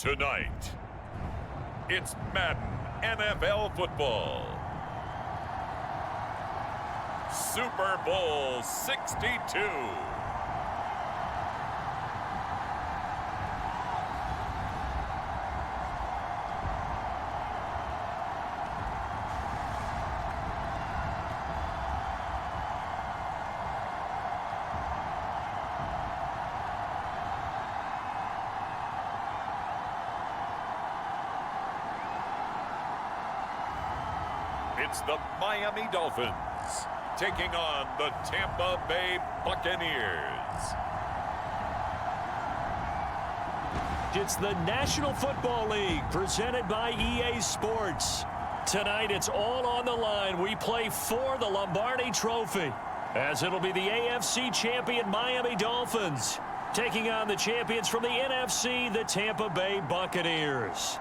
Tonight, it's Madden NFL football. Super Bowl 62. It's the Miami Dolphins taking on the Tampa Bay Buccaneers. It's the National Football League presented by EA Sports. Tonight it's all on the line. We play for the Lombardi Trophy, as it'll be the AFC champion Miami Dolphins taking on the champions from the NFC, the Tampa Bay Buccaneers.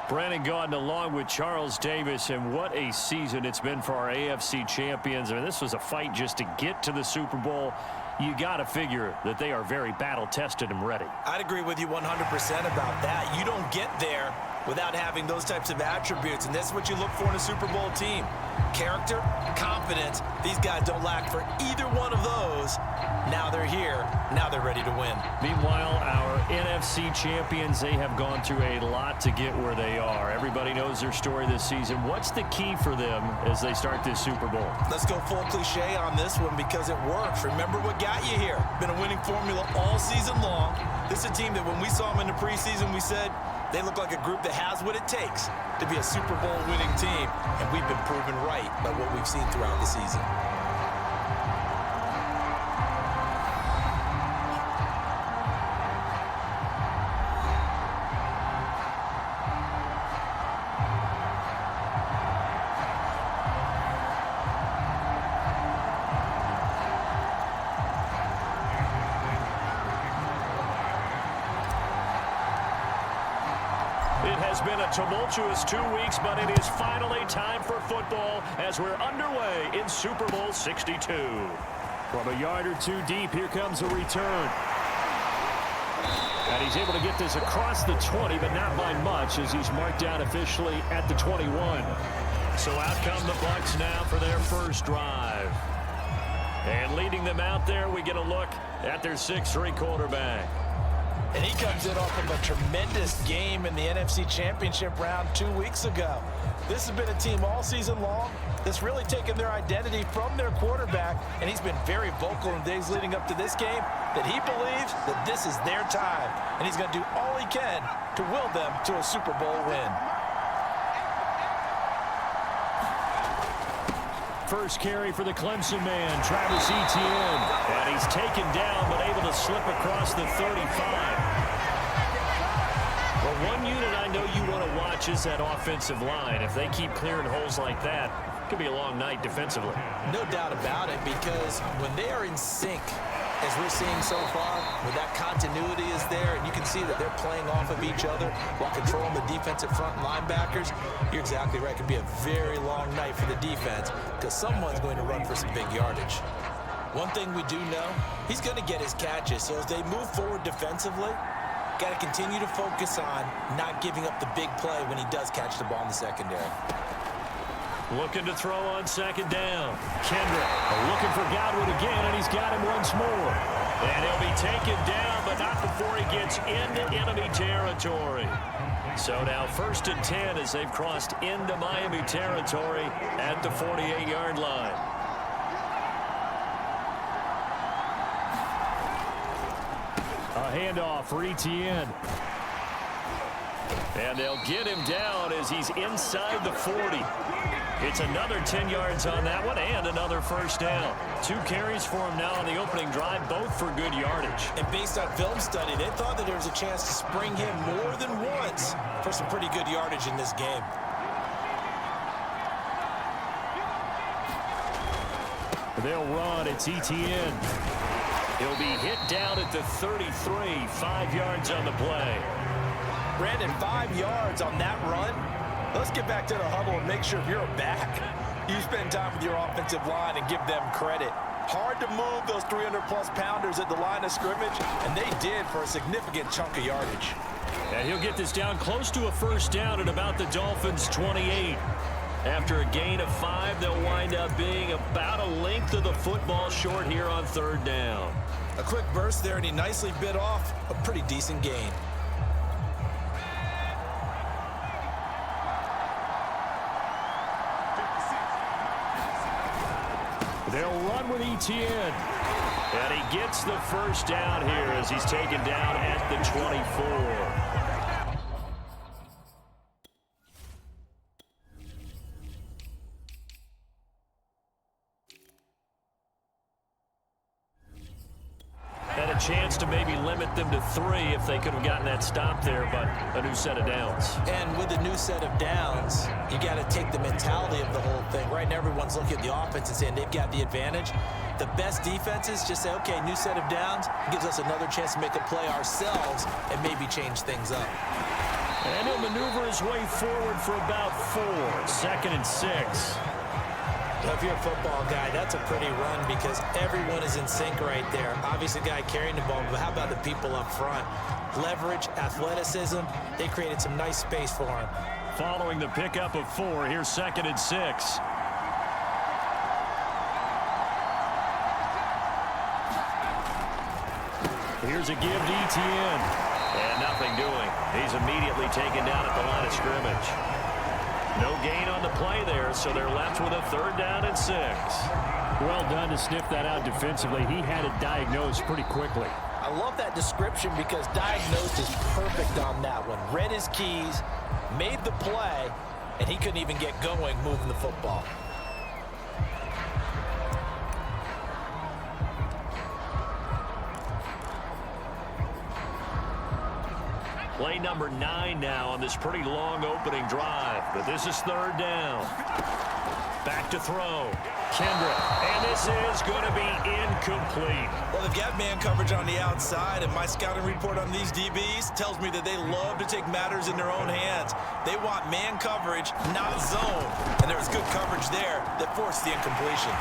Brandon Gaudin along with Charles Davis, and what a season it's been for our AFC champions. I mean, this was a fight just to get to the Super Bowl. You got to figure that they are very battle-tested and ready. I'd agree with you 100% about that. You don't get there without having those types of attributes, and that's what you look for in a Super Bowl team. Character, confidence. These guys don't lack for either one of those. Now they're here. Now they're ready to win. Meanwhile, our NFC champions, they have gone through a lot to get where they are. Everybody knows their story this season. What's the key for them as they start this Super Bowl? Let's go full cliche on this one because it works. Remember what got you here. Been a winning formula all season long. This is a team that when we saw them in the preseason, we said they look like a group that has what it takes to be a Super Bowl winning team. And we've been proven right by what we've seen throughout the season. It has been a tumultuous 2 weeks, but it is finally time for football as we're underway in Super Bowl 62. From a yard or two deep, here comes a return. And he's able to get this across the 20, but not by much as he's marked down officially at the 21. So out come the Bucs now for their first drive. And leading them out there, we get a look at their 6'3" quarterback. And he comes in off of a tremendous game in the NFC Championship round 2 weeks ago. This has been a team all season long that's really taken their identity from their quarterback, and he's been very vocal in the days leading up to this game that he believes that this is their time, and he's going to do all he can to will them to a Super Bowl win. First carry for the Clemson man, Travis Etienne. And he's taken down, but able to slip across the 35. Well, one unit I know you want to watch is that offensive line. If they keep clearing holes like that, it could be a long night defensively. No doubt about it, because when they are in sync, as we're seeing so far, when that continuity is there, and you can see that they're playing off of each other while controlling the defensive front linebackers, you're exactly right. It could be a very long night for the defense because someone's going to run for some big yardage. One thing we do know, he's going to get his catches. So as they move forward defensively, got to continue to focus on not giving up the big play when he does catch the ball in the secondary. Looking to throw on second down. Kendrick looking for Godwin again, and he's got him once more. And he'll be taken down, but not before he gets into enemy territory. So now 1st and 10 as they've crossed into Miami territory at the 48-yard line. A handoff for Etienne. And they'll get him down as he's inside the 40. It's another 10 yards on that one and another first down. 2 carries for him now on the opening drive, both for good yardage. And based on film study, they thought that there was a chance to spring him more than once for some pretty good yardage in this game. They'll run. It's Etienne. He'll be hit down at the 33, 5 yards on the play. Brandon, 5 yards on that run. Let's get back to the huddle and make sure if you're a back, you spend time with your offensive line and give them credit. Hard to move those 300-plus pounders at the line of scrimmage, and they did for a significant chunk of yardage. And he'll get this down close to a first down at about the Dolphins' 28. After a gain of 5, they'll wind up being about a length of the football short here on third down. A quick burst there, and he nicely bit off a pretty decent gain. They'll run with Etienne. And he gets the first down here as he's taken down at the 24. Had a chance to maybe limit them to 3 if they could have gotten that stop there, but a new set of downs. And with a new set of downs, you got to take the mentality of the whole thing. Right now, everyone's looking at the offense and saying they've got the advantage. The best defenses just say, okay, new set of downs, gives us another chance to make a play ourselves and maybe change things up. And he'll maneuver his way forward for about 4. 2nd and 6. If you're a football guy, that's a pretty run because everyone is in sync right there. Obviously, the guy carrying the ball, but how about the people up front? Leverage, athleticism, they created some nice space for him. Following the pickup of 4, here's 2nd and 6. Here's a give to Etienne. And nothing doing. He's immediately taken down at the line of scrimmage. No gain on the play there, so they're left with a 3rd down and 6. Well done to sniff that out defensively. He had it diagnosed pretty quickly. I love that description because diagnosed is perfect on that one. Read his keys, made the play, and he couldn't even get going moving the football. Play number 9 now on this pretty long opening drive, but this is 3rd down. Back to throw. Kendrick, and this is going to be incomplete. Well, they've got man coverage on the outside, and my scouting report on these DBs tells me that they love to take matters in their own hands. They want man coverage, not zone, and there was good coverage there that forced the incompletion.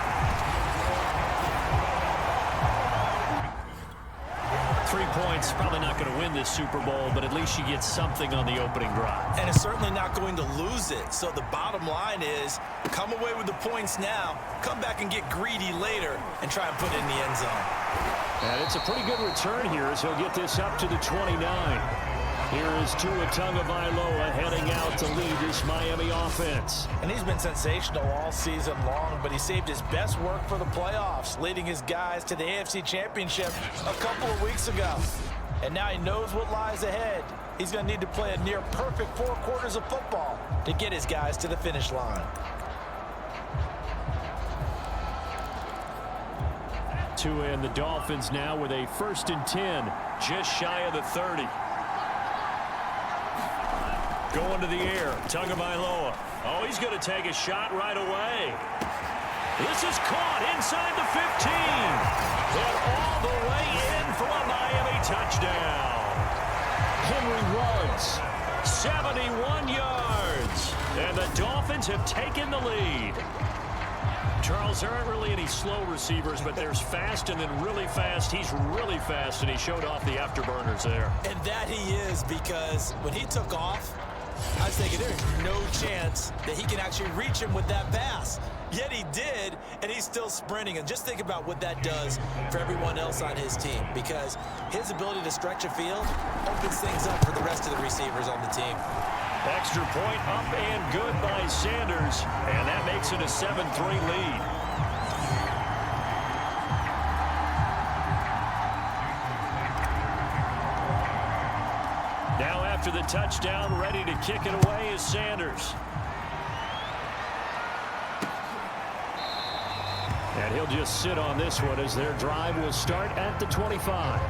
3 points, probably not going to win this Super Bowl, but at least you get something on the opening drive. And it's certainly not going to lose it. So the bottom line is, come away with the points now, come back and get greedy later, and try and put it in the end zone. And it's a pretty good return here as he'll get this up to the 29. Here is Tua Tagovailoa heading out to lead this Miami offense. And he's been sensational all season long, but he saved his best work for the playoffs, leading his guys to the AFC Championship a couple of weeks ago. And now he knows what lies ahead. He's going to need to play a near-perfect 4 quarters of football to get his guys to the finish line. Tua and the Dolphins now with a 1st and 10, just shy of the 30. Going to the air, Tagovailoa. Oh, he's going to take a shot right away. This is caught inside the 15. And all the way in for a Miami touchdown. Henry runs 71 yards. And the Dolphins have taken the lead. Charles, there aren't really any slow receivers, but there's fast and then really fast. He's really fast, and he showed off the afterburners there. And that he is, because when he took off, I was thinking there's no chance that he can actually reach him with that pass. Yet he did, and he's still sprinting. And just think about what that does for everyone else on his team, because his ability to stretch a field opens things up for the rest of the receivers on the team. Extra point up and good by Sanders, and that makes it a 7-3 lead. Now after the touchdown, ready to kick it away is Sanders. And he'll just sit on this one as their drive will start at the 25.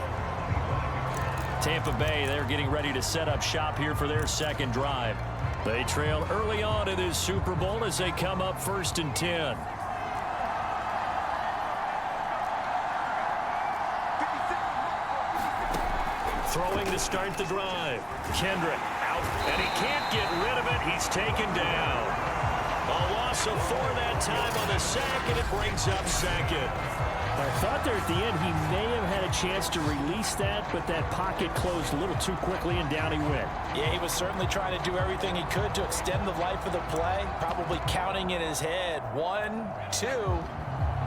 Tampa Bay, they're getting ready to set up shop here for their 2nd drive. They trail early on in this Super Bowl as they come up 1st and 10. Throwing to start the drive. Kendrick out, and he can't get rid of it. He's taken down. A loss of 4 that time on the sack, and it brings up 2nd. I thought there at the end he may have had a a chance to release that, but that pocket closed a little too quickly, and down he went. Yeah, he was certainly trying to do everything he could to extend the life of the play, probably counting in his head 1, 2,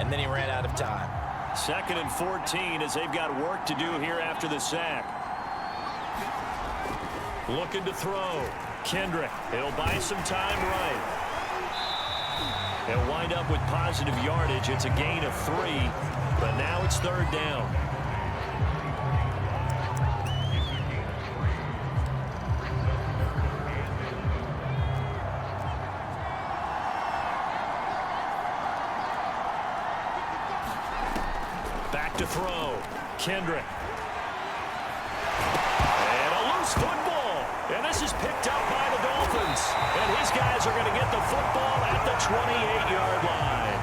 and then he ran out of time. 2nd and 14 as they've got work to do here after the sack. Looking to throw. Kendrick. He'll buy some time right. He'll wind up with positive yardage. It's a gain of 3, but now it's 3rd down. Back to throw. Kendrick. And a loose football. And this is picked up by the Dolphins. And his guys are going to get the football at the 28-yard line.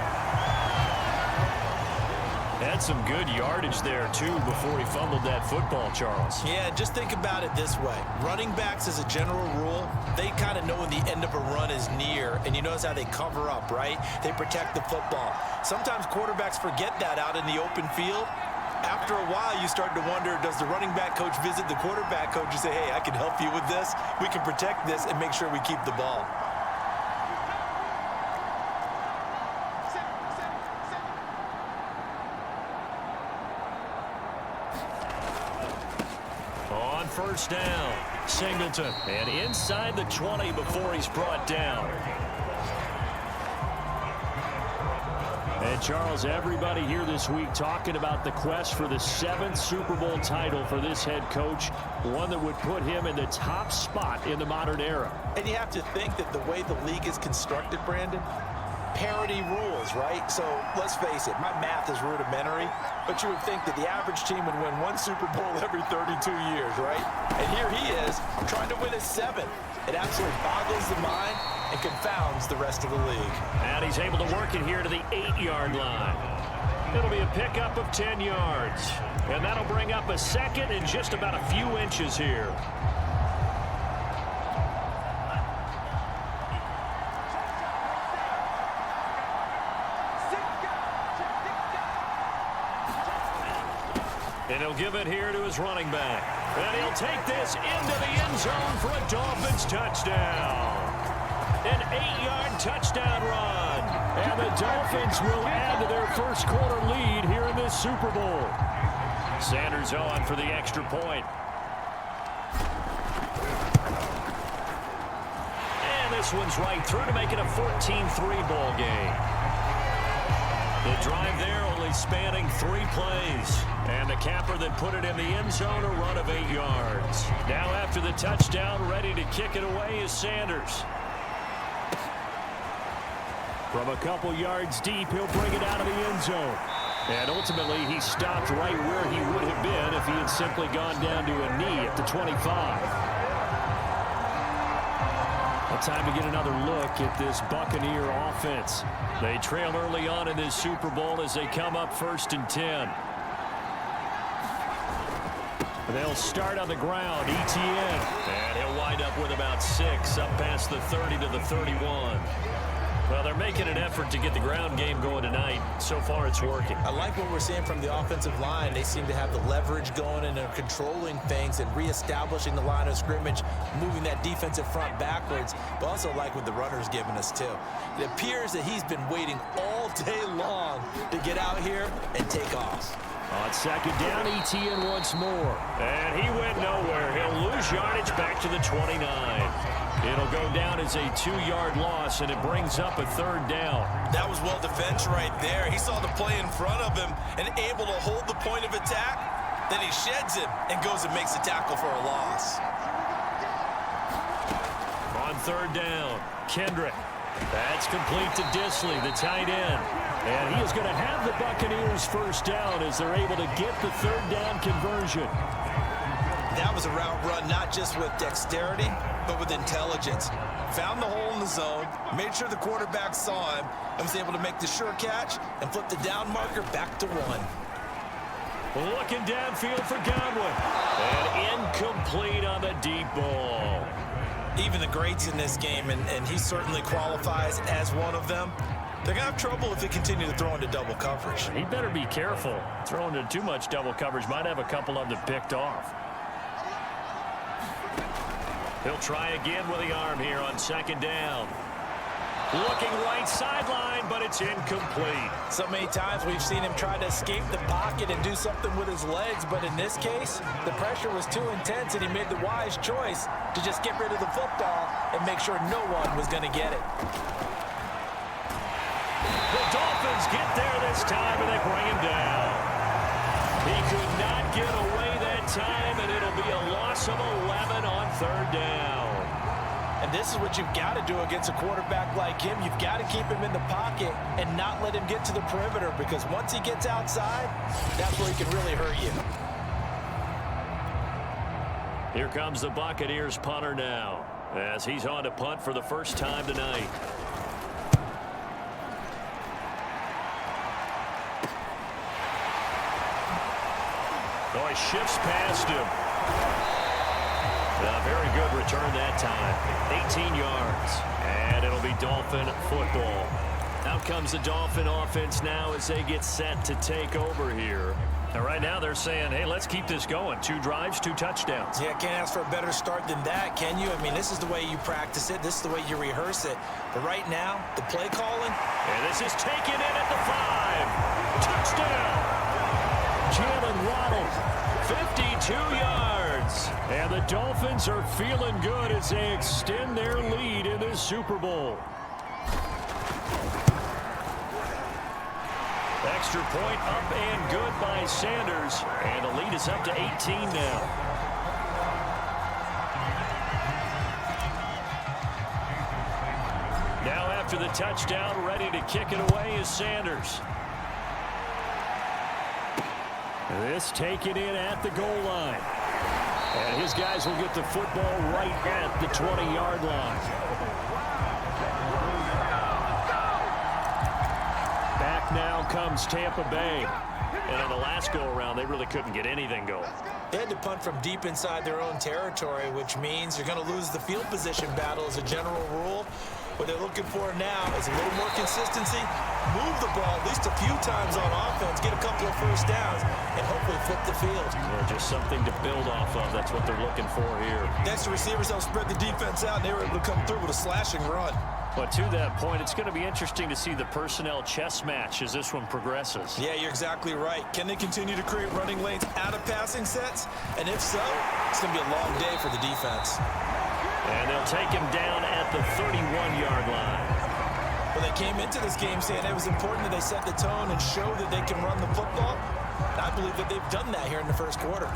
Had some good yardage there, too, before he fumbled that football, Charles. Yeah, just think about it this way. Running backs, as a general rule, they kind of know when the end of a run is near, and you notice how they cover up, right? They protect the football. Sometimes quarterbacks forget that out in the open field. After a while, you start to wonder, does the running back coach visit the quarterback coach and say, hey, I can help you with this. We can protect this and make sure we keep the ball. On 1st down, Singleton. And inside the 20 before he's brought down. And, Charles, everybody here this week talking about the quest for the 7th Super Bowl title for this head coach, one that would put him in the top spot in the modern era. And you have to think that the way the league is constructed, Brandon, parity rules, right? So let's face it, my math is rudimentary, but you would think that the average team would win 1 Super Bowl every 32 years, right? And here he is trying to win his 7th. It absolutely boggles the mind and confounds the rest of the league. And he's able to work it here to the 8-yard line. It'll be a pickup of 10 yards. And that'll bring up a 2nd and just about a few inches here. And he'll give it here to his running back. And he'll take this into the end zone for a Dolphins touchdown. An 8-yard touchdown run. And the Dolphins will add to their first quarter lead here in this Super Bowl. Sanders on for the extra point. And this one's right through to make it a 14-3 ball game. The drive there only spanning 3 plays. And the capper that put it in the end zone, a run of 8 yards. Now after the touchdown, ready to kick it away is Sanders. From a couple yards deep, he'll bring it out of the end zone. And ultimately, he stopped right where he would have been if he had simply gone down to a knee at the 25. Well, time to get another look at this Buccaneer offense. They trail early on in this Super Bowl as they come up 1st and 10. They'll start on the ground, Etienne. And he'll wind up with about 6, up past the 30 to the 31. Well, they're making an effort to get the ground game going tonight. So far, it's working. I like what we're seeing from the offensive line. They seem to have the leverage going and they're controlling things and reestablishing the line of scrimmage, moving that defensive front backwards. But also like what the runner's giving us, too. It appears that he's been waiting all day long to get out here and take off. On 2nd down, Etienne once more. And he went nowhere. He'll lose yardage back to the 29. It'll go down as a 2-yard loss, and it brings up a 3rd down. That was well defense right there. He saw the play in front of him and able to hold the point of attack. Then he sheds him and goes and makes a tackle for a loss. On 3rd down, Kendrick. That's complete to Disley, the tight end. And he is going to have the Buccaneers 1st down as they're able to get the 3rd down conversion. That was a route run not just with dexterity, but with intelligence. Found the hole in the zone, made sure the quarterback saw him, and was able to make the sure catch and flip the down marker back to 1. Looking downfield for Godwin. And incomplete on the deep ball. Even the greats in this game, and he certainly qualifies as one of them, They're going to have trouble if they continue to throw into double coverage. He better be careful. Throwing into too much double coverage might have a couple of them picked off. He'll try again with the arm here on second down. Looking right sideline, but it's incomplete. So many times we've seen him try to escape the pocket and do something with his legs, but in this case, the pressure was too intense, and he made the wise choice to just get rid of the football and make sure no one was going to get it. The Dolphins get there this time, and they bring him down. He could not get away that time, and it'll be a loss of 11 on third down. And this is what you've got to do against a quarterback like him. You've got to keep him in the pocket and not let him get to the perimeter, because once he gets outside, that's where he can really hurt you. Here comes the Buccaneers punter now, as he's on to punt for the first time tonight. Oh, he shifts past him. A very good return that time. 18 yards. And it'll be Dolphin football. Out comes the Dolphin offense now as they get set to take over here. And right now they're saying, hey, let's keep this going. 2 drives, 2 touchdowns. Yeah, can't ask for a better start than that, can you? I mean, this is the way you practice it. This is the way you rehearse it. But right now, the play calling. And this is taken in at the 5. Touchdown. Jalen Waddle, 52 yards. And the Dolphins are feeling good as they extend their lead in this Super Bowl. Extra point up and good by Sanders. And the lead is up to 18 now. Now after the touchdown, ready to kick it away is Sanders. This taken in at the goal line. And his guys will get the football right at the 20-yard line. Back now comes Tampa Bay. And on the last go-around, they really couldn't get anything going. They had to punt from deep inside their own territory, which means you're going to lose the field position battle as a general rule. What they're looking for now is a little more consistency, move the ball at least a few times on offense, get a couple of first downs, and hopefully flip the field. Yeah, just something to build off of. That's what they're looking for here. Next to receivers, they'll spread the defense out, and they were able to come through with a slashing run. But to that point, it's going to be interesting to see the personnel chess match as this one progresses. Yeah, you're exactly right. Can they continue to create running lanes out of passing sets? And if so, it's going to be a long day for the defense. And they'll take him down at the 31-yard line. Well, they came into this game saying it was important that they set the tone and show that they can run the football. I believe that they've done that here in the first quarter.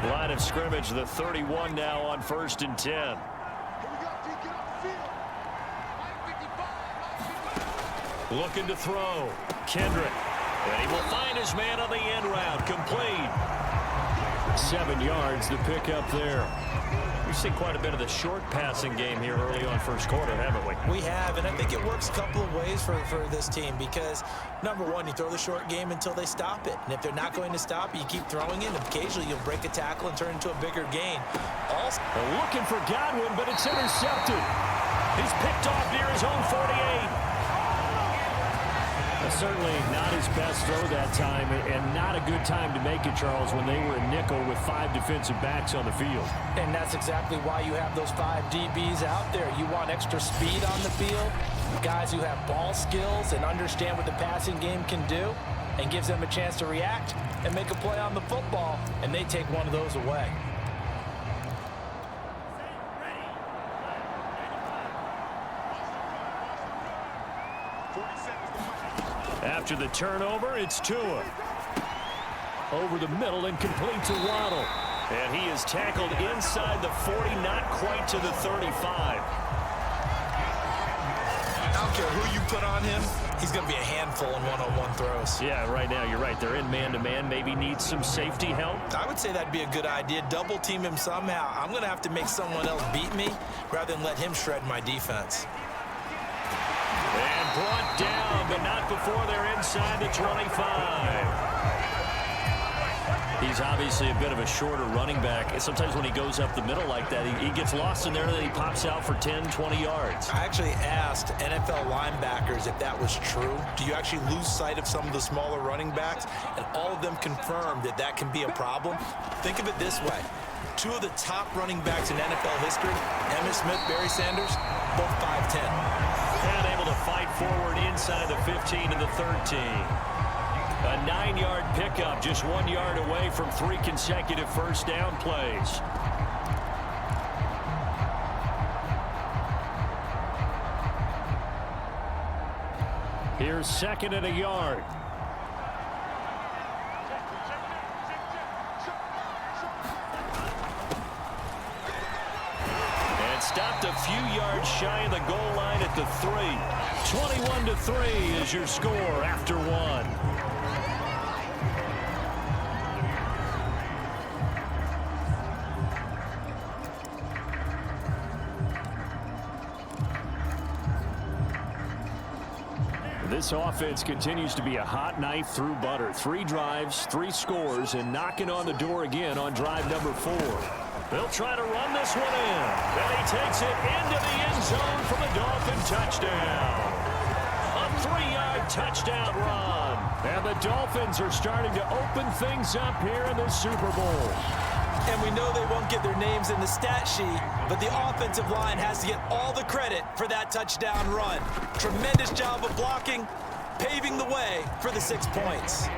Line of scrimmage, the 31 now on 1st and 10. Looking to throw. Kendrick. And he will find his man on the end route. Complete. 7 yards to pick up there. We've seen quite a bit of the short passing game here early on first quarter, haven't we? We have, and I think it works a couple of ways for this team because, number one, you throw the short game until they stop it. And if they're not going to stop it, you keep throwing it, and occasionally you'll break a tackle and turn into a bigger gain. Also, looking for Godwin, but it's intercepted. He's picked off near his own 48. Certainly not his best throw that time, and not a good time to make it, Charles, when they were a nickel with 5 defensive backs on the field. And that's exactly why you have those 5 DBs out there. You want extra speed on the field, guys who have ball skills and understand what the passing game can do, and gives them a chance to react and make a play on the football, and they take one of those away. After the turnover, it's Tua. Over the middle and complete to Waddle. And he is tackled inside the 40, not quite to the 35. I don't care who you put on him, he's going to be a handful in one-on-one throws. Yeah, right now, you're right. They're in man-to-man. Maybe needs some safety help. I would say that'd be a good idea. Double team him somehow. I'm going to have to make someone else beat me rather than let him shred my defense. And brought down, but not before they're inside the 25. He He's obviously a bit of a shorter running back. Sometimes when he goes up the middle like that, he gets lost in there and then he pops out for 10, 20 yards. I actually asked NFL linebackers if that was true. Do you actually lose sight of some of the smaller running backs? And all of them confirmed that that can be a problem. Think of it this way. Two of the top running backs in NFL history, Emmitt Smith, Barry Sanders, both 5'10". And able to fight forward inside the 15 to the 13. A 9-yard pickup, just 1 yard away from 3 consecutive first down plays. Here's 2nd and a yard. And stopped a few yards shy of the goal line at the 3. 21-3 is your score after 1. This offense continues to be a hot knife through butter. 3 drives, 3 scores, and knocking on the door again on drive number 4. They'll try to run this one in. And he takes it into the end zone for the Dolphin touchdown. A 3-yard touchdown run. And the Dolphins are starting to open things up here in the Super Bowl. And we know they won't get their names in the stat sheet, but the offensive line has to get all the credit for that touchdown run. Tremendous job of blocking, paving the way for the 6 points.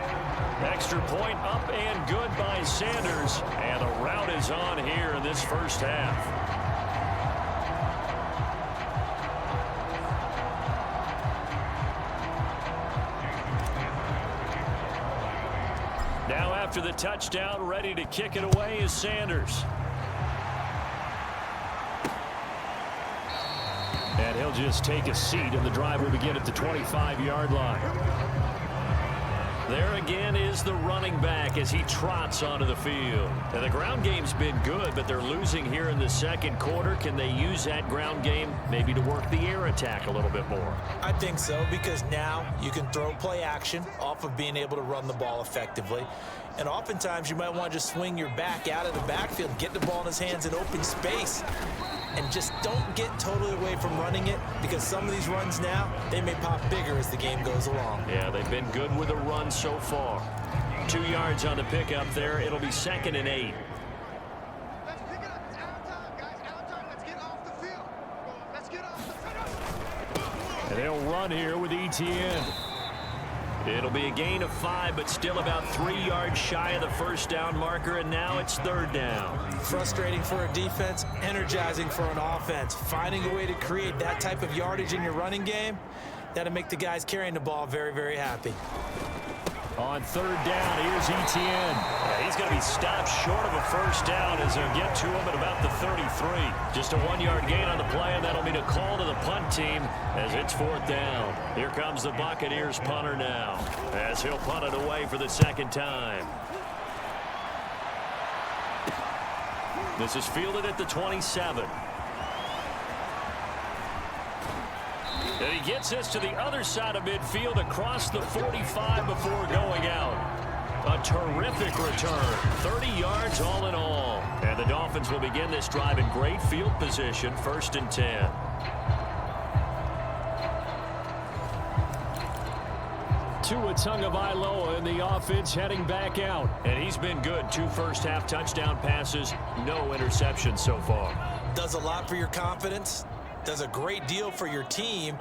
Extra point up and good by Sanders. And the route is on here in this first half. Now after the touchdown, ready to kick it away is Sanders. And he'll just take a seat, and the drive will begin at the 25-yard line. There again is the running back as he trots onto the field. And the ground game's been good, but they're losing here in the second quarter. Can they use that ground game maybe to work the air attack a little bit more? I think so, because now you can throw play action off of being able to run the ball effectively. And oftentimes you might want to just swing your back out of the backfield, get the ball in his hands in open space, and just don't get totally away from running it, because some of these runs now, they may pop bigger as the game goes along. Yeah, they've been good with the run so far. 2 yards on the pickup there. It'll be 2nd and 8. Let's pick it up. It's out time, guys. Out time. Let's get off the field. Let's get off the field. And they'll run here with Etienne. It'll be a gain of 5, but still about 3 yards shy of the first down marker, and now it's 3rd down. Frustrating for a defense, energizing for an offense. Finding a way to create that type of yardage in your running game, that'll make the guys carrying the ball very, very happy. On 3rd down, here's Etienne. Yeah, he's going to be stopped short of a first down as they'll get to him at about the 33. Just a 1-yard gain on the play, and that'll mean a call to the punt team as it's 4th down. Here comes the Buccaneers punter now as he'll punt it away for the 2nd time. This is fielded at the 27. And he gets this to the other side of midfield across the 45 before going out. A terrific return. 30 yards all in all. And the Dolphins will begin this drive in great field position, 1st and 10. Tua Tagovailoa in the offense heading back out. And he's been good. 2 first-half touchdown passes, no interceptions so far. Does a lot for your confidence. Does a great deal for your team,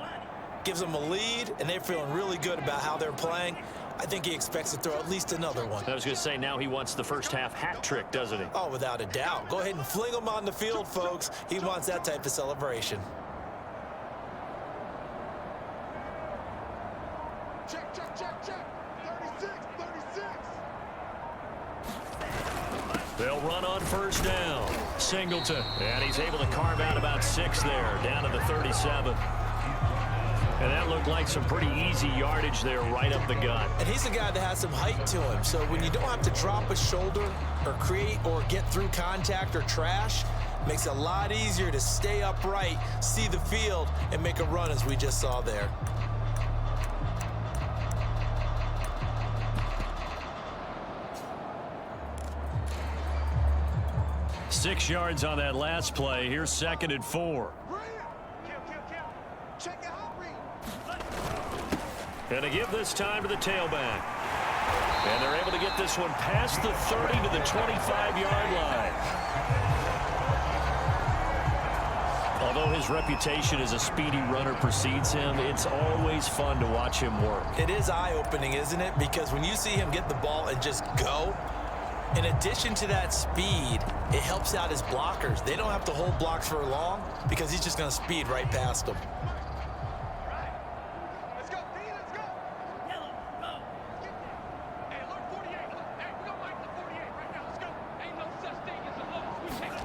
gives them a lead, and they're feeling really good about how they're playing. I think he expects to throw at least another one. I was going to say, now he wants the first half hat trick, doesn't he? Oh, without a doubt. Go ahead and fling him on the field, folks. He wants that type of celebration. Check, check, check, check. 36, 36. They'll run on 1st down. Singleton. And he's able to carve out about 6 there, down to the 37. And that looked like some pretty easy yardage there right up the gut. And he's a guy that has some height to him. So when you don't have to drop a shoulder or create or get through contact or trash, makes it a lot easier to stay upright, see the field, and make a run as we just saw there. 6 yards on that last play. Here's 2nd and 4. Check it out, read. And to give this time to the tailback. And they're able to get this one past the 30 to the 25-yard line. Although his reputation as a speedy runner precedes him, it's always fun to watch him work. It is eye-opening, isn't it? Because when you see him get the ball and just go, in addition to that speed, it helps out his blockers. They don't have to hold blocks for long because he's just going to speed right past them. Let's go, D, let's go. Yellow, go. Hey, alert 48. Look, hey, we don't like the 48 right now. Let's go. Ain't no such thing as a loss. We take it.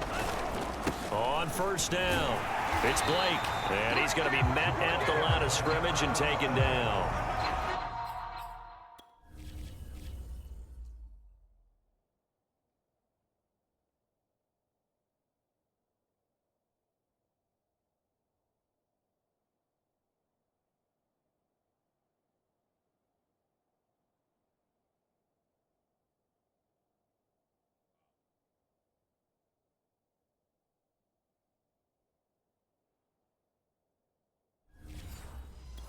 On first down, it's Blake, and he's going to be met at the line of scrimmage and taken down.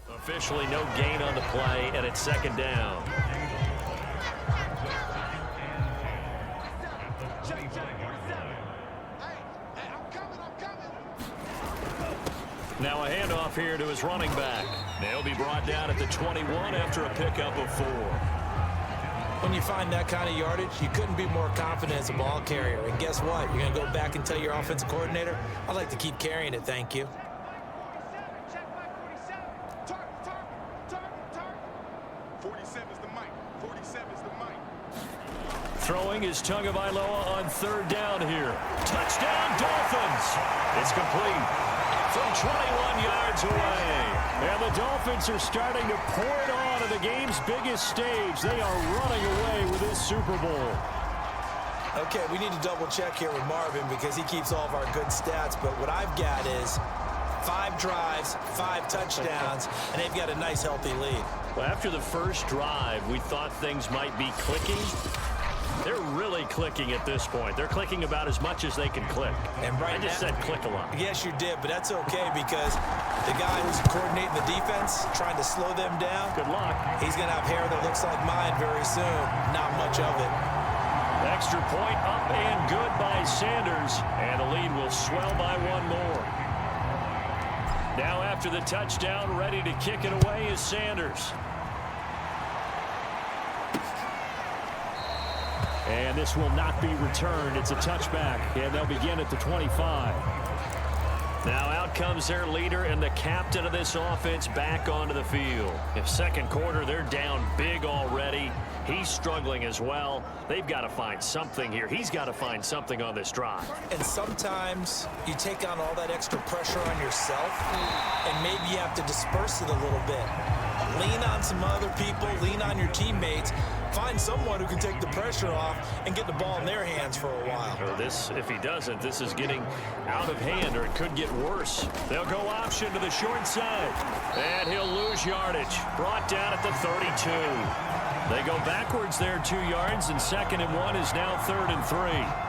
Officially no gain on the play, and it's 2nd down. Check, 47. Hey, I'm coming. Now a handoff here to his running back. They'll be brought down at the 21 after a pickup of 4. When you find that kind of yardage, you couldn't be more confident as a ball carrier. And guess what? You're going to go back and tell your offensive coordinator, I'd like to keep carrying it, thank you. Check by 47. Target. 47 is the mic. 47 is the mic. Throwing is Tagovailoa on 3rd down here. Touchdown, Dolphins! It's complete from 21 yards away. And the Dolphins are starting to pour it on at the game's biggest stage. They are running away with this Super Bowl. Okay, we need to double check here with Marvin because he keeps all of our good stats. But what I've got is 5 drives, 5 touchdowns, and they've got a nice, healthy lead. Well, after the first drive, we thought things might be clicking. They're really clicking at this point. They're clicking about as much as they can click. And right I just now, said click a lot. Yes, you did, but that's okay because the guy who's coordinating the defense, trying to slow them down, Good luck. he's going to have hair that looks like mine very soon. Not much of it. Extra point up and good by Sanders. And the lead will swell by 1 more. Now after the touchdown, ready to kick it away is Sanders. And this will not be returned. It's a touchback, and they'll begin at the 25. Now out comes their leader and the captain of this offense back onto the field. In 2nd quarter, they're down big already. He's struggling as well. They've got to find something here. He's got to find something on this drive. And sometimes you take on all that extra pressure on yourself, and maybe you have to disperse it a little bit. Lean on some other people, lean on your teammates. Find someone who can take the pressure off and get the ball in their hands for a while. Or this, if he doesn't, this is getting out of hand, or it could get worse. They'll go option to the short side. And he'll lose yardage. Brought down at the 32. They go backwards there 2 yards, and 2nd and 1 is now 3rd and 3.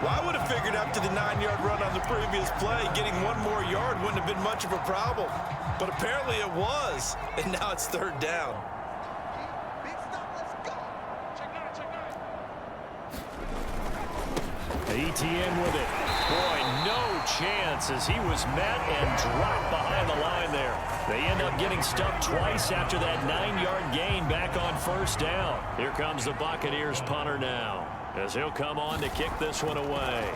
Well, I would have figured after the 9-yard run on the previous play, getting 1 more yard wouldn't have been much of a problem. But apparently it was, and now it's 3rd down. Big stop, let's go. Check 9. ETN with it. Boy, no chance as he was met and dropped behind the line there. They end up getting stuffed twice after that 9-yard gain back on 1st down. Here comes the Buccaneers punter now as he'll come on to kick this one away.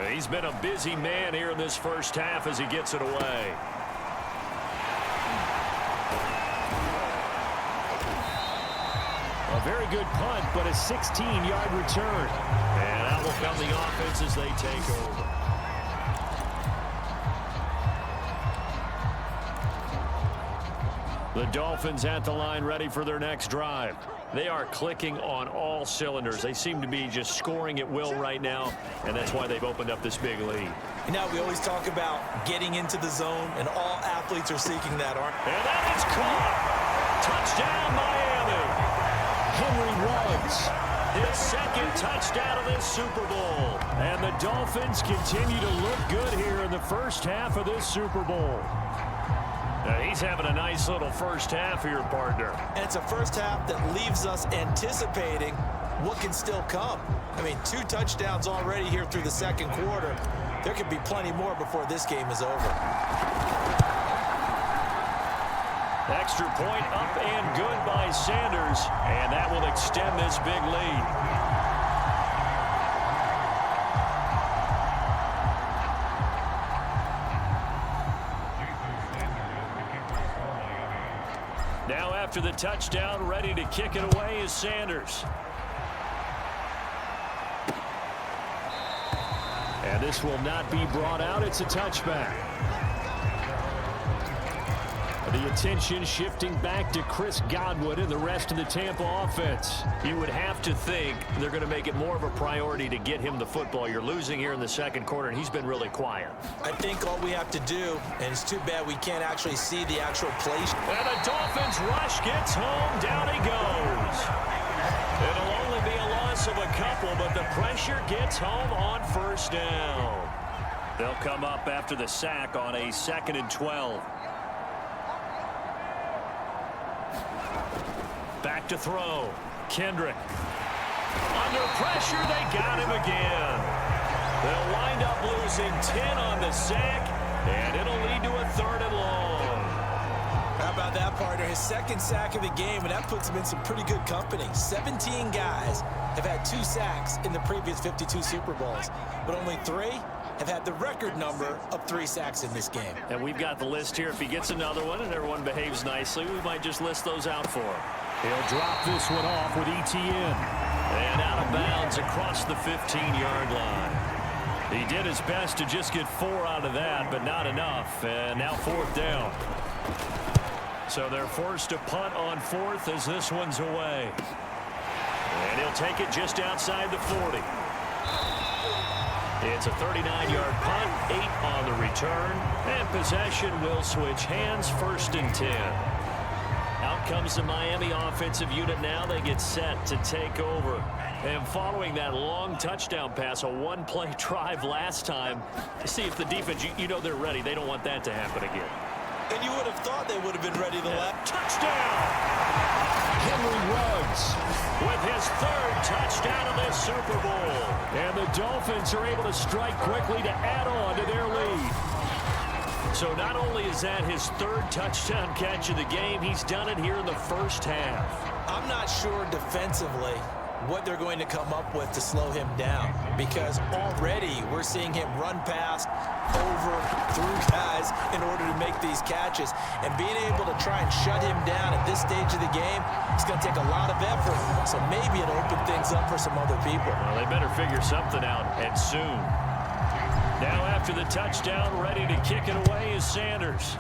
He's been a busy man here in this first half as he gets it away. A very good punt, but a 16-yard return. And out will come the offense as they take over. The Dolphins at the line ready for their next drive. They are clicking on all cylinders. They seem to be just scoring at will right now, and that's why they've opened up this big lead. You know, we always talk about getting into the zone, and all athletes are seeking that, aren't they? And that is caught. Touchdown, Miami. Henry Ruggs his second touchdown of this Super Bowl. And the Dolphins continue to look good here in the first half of this Super Bowl. He's having a nice little first half here, partner. And it's a first half that leaves us anticipating what can still come. I mean, 2 touchdowns already here through the second quarter. There could be plenty more before this game is over. Extra point up and good by Sanders, and that will extend this big lead. Now after the touchdown, ready to kick it away is Sanders. And this will not be brought out. It's a touchback. The attention shifting back to Chris Godwin and the rest of the Tampa offense. You would have to think they're going to make it more of a priority to get him the football. You're losing here in the second quarter, and he's been really quiet. I think all we have to do, and it's too bad we can't actually see the actual play. And the Dolphins rush gets home. Down he goes. It'll only be a loss of a couple, but the pressure gets home on first down. They'll come up after the sack on a 2nd and 12. Back to throw. Kendrick. Under pressure, they got him again. They'll wind up losing 10 on the sack, and it'll lead to a 3rd and long. How about that, partner? His second sack of the game, and that puts him in some pretty good company. 17 guys have had 2 sacks in the previous 52 Super Bowls, but only 3 have had the record number of 3 sacks in this game. And we've got the list here. If he gets another one and everyone behaves nicely, we might just list those out for him. He'll drop this one off with ETN. And out of bounds across the 15-yard line. He did his best to just get 4 out of that, but not enough. And now 4th down. So they're forced to punt on 4th as this one's away. And he'll take it just outside the 40. It's a 39-yard punt, 8 on the return, and possession will switch hands, 1st and 10. Out comes the Miami offensive unit now. They get set to take over. And following that long touchdown pass, a 1-play drive last time, to see if the defense, you know they're ready. They don't want that to happen again. And you would have thought they would have been ready the last. Touchdown! Henry Ruggs with his 3rd touchdown of this Super Bowl. And the Dolphins are able to strike quickly to add on to their lead. So not only is that his 3rd touchdown catch of the game, he's done it here in the first half. I'm not sure defensively what they're going to come up with to slow him down, because already we're seeing him run past, over, through guys in order to make these catches. And being able to try and shut him down at this stage of the game, it's going to take a lot of effort. So maybe it'll open things up for some other people. Well, they better figure something out, and soon. Now after the touchdown, ready to kick it away is Sanders.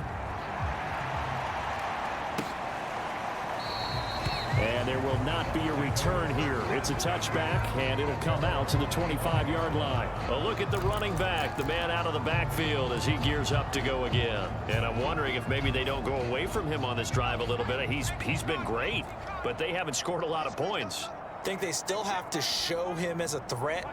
And there will not be a return here. It's a touchback, and it'll come out to the 25-yard line. A look at the running back, the man out of the backfield as he gears up to go again. And I'm wondering if maybe they don't go away from him on this drive a little bit. He's been great, but they haven't scored a lot of points. I think they still have to show him as a threat,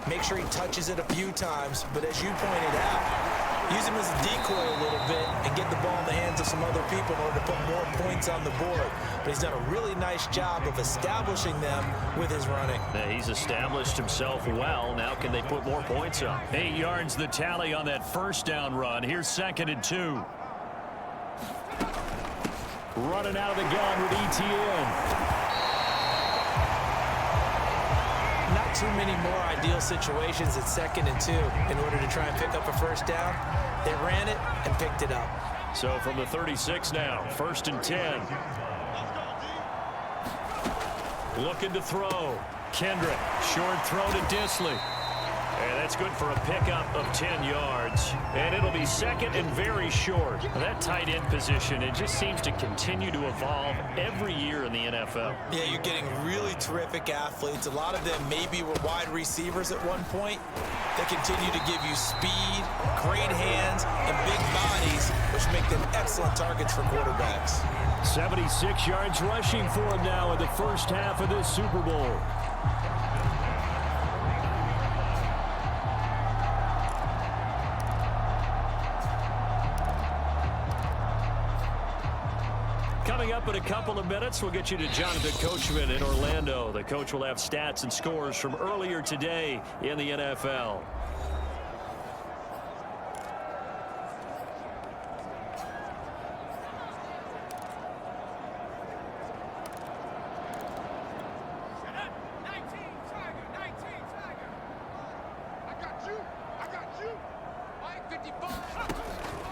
make sure he touches it a few times, but as you pointed out, use him as a decoy a little bit and get the ball in the hands of some other people in order to put more points on the board. But he's done a really nice job of establishing them with his running. Yeah, he's established himself well. Now can they put more points up? 8 yards the tally on that first down run. Here's 2nd and 2. Running out of the gun with ETN. Not too many more ideal situations at 2nd and 2 in order to try and pick up a first down. They ran it and picked it up. So from the 36 now, 1st and 10. Looking to throw. Kendrick, short throw to Disley. And that's good for a pickup of 10 yards. And it'll be 2nd and very short. That tight end position, it just seems to continue to evolve every year in the NFL. Yeah, you're getting really terrific athletes. A lot of them maybe were wide receivers at one point. They continue to give you speed, great hands, and big bodies, which make them excellent targets for quarterbacks. 76 yards rushing for him now in the first half of this Super Bowl. Coming up in a couple of minutes, we'll get you to Jonathan Coachman in Orlando. The coach will have stats and scores from earlier today in the NFL.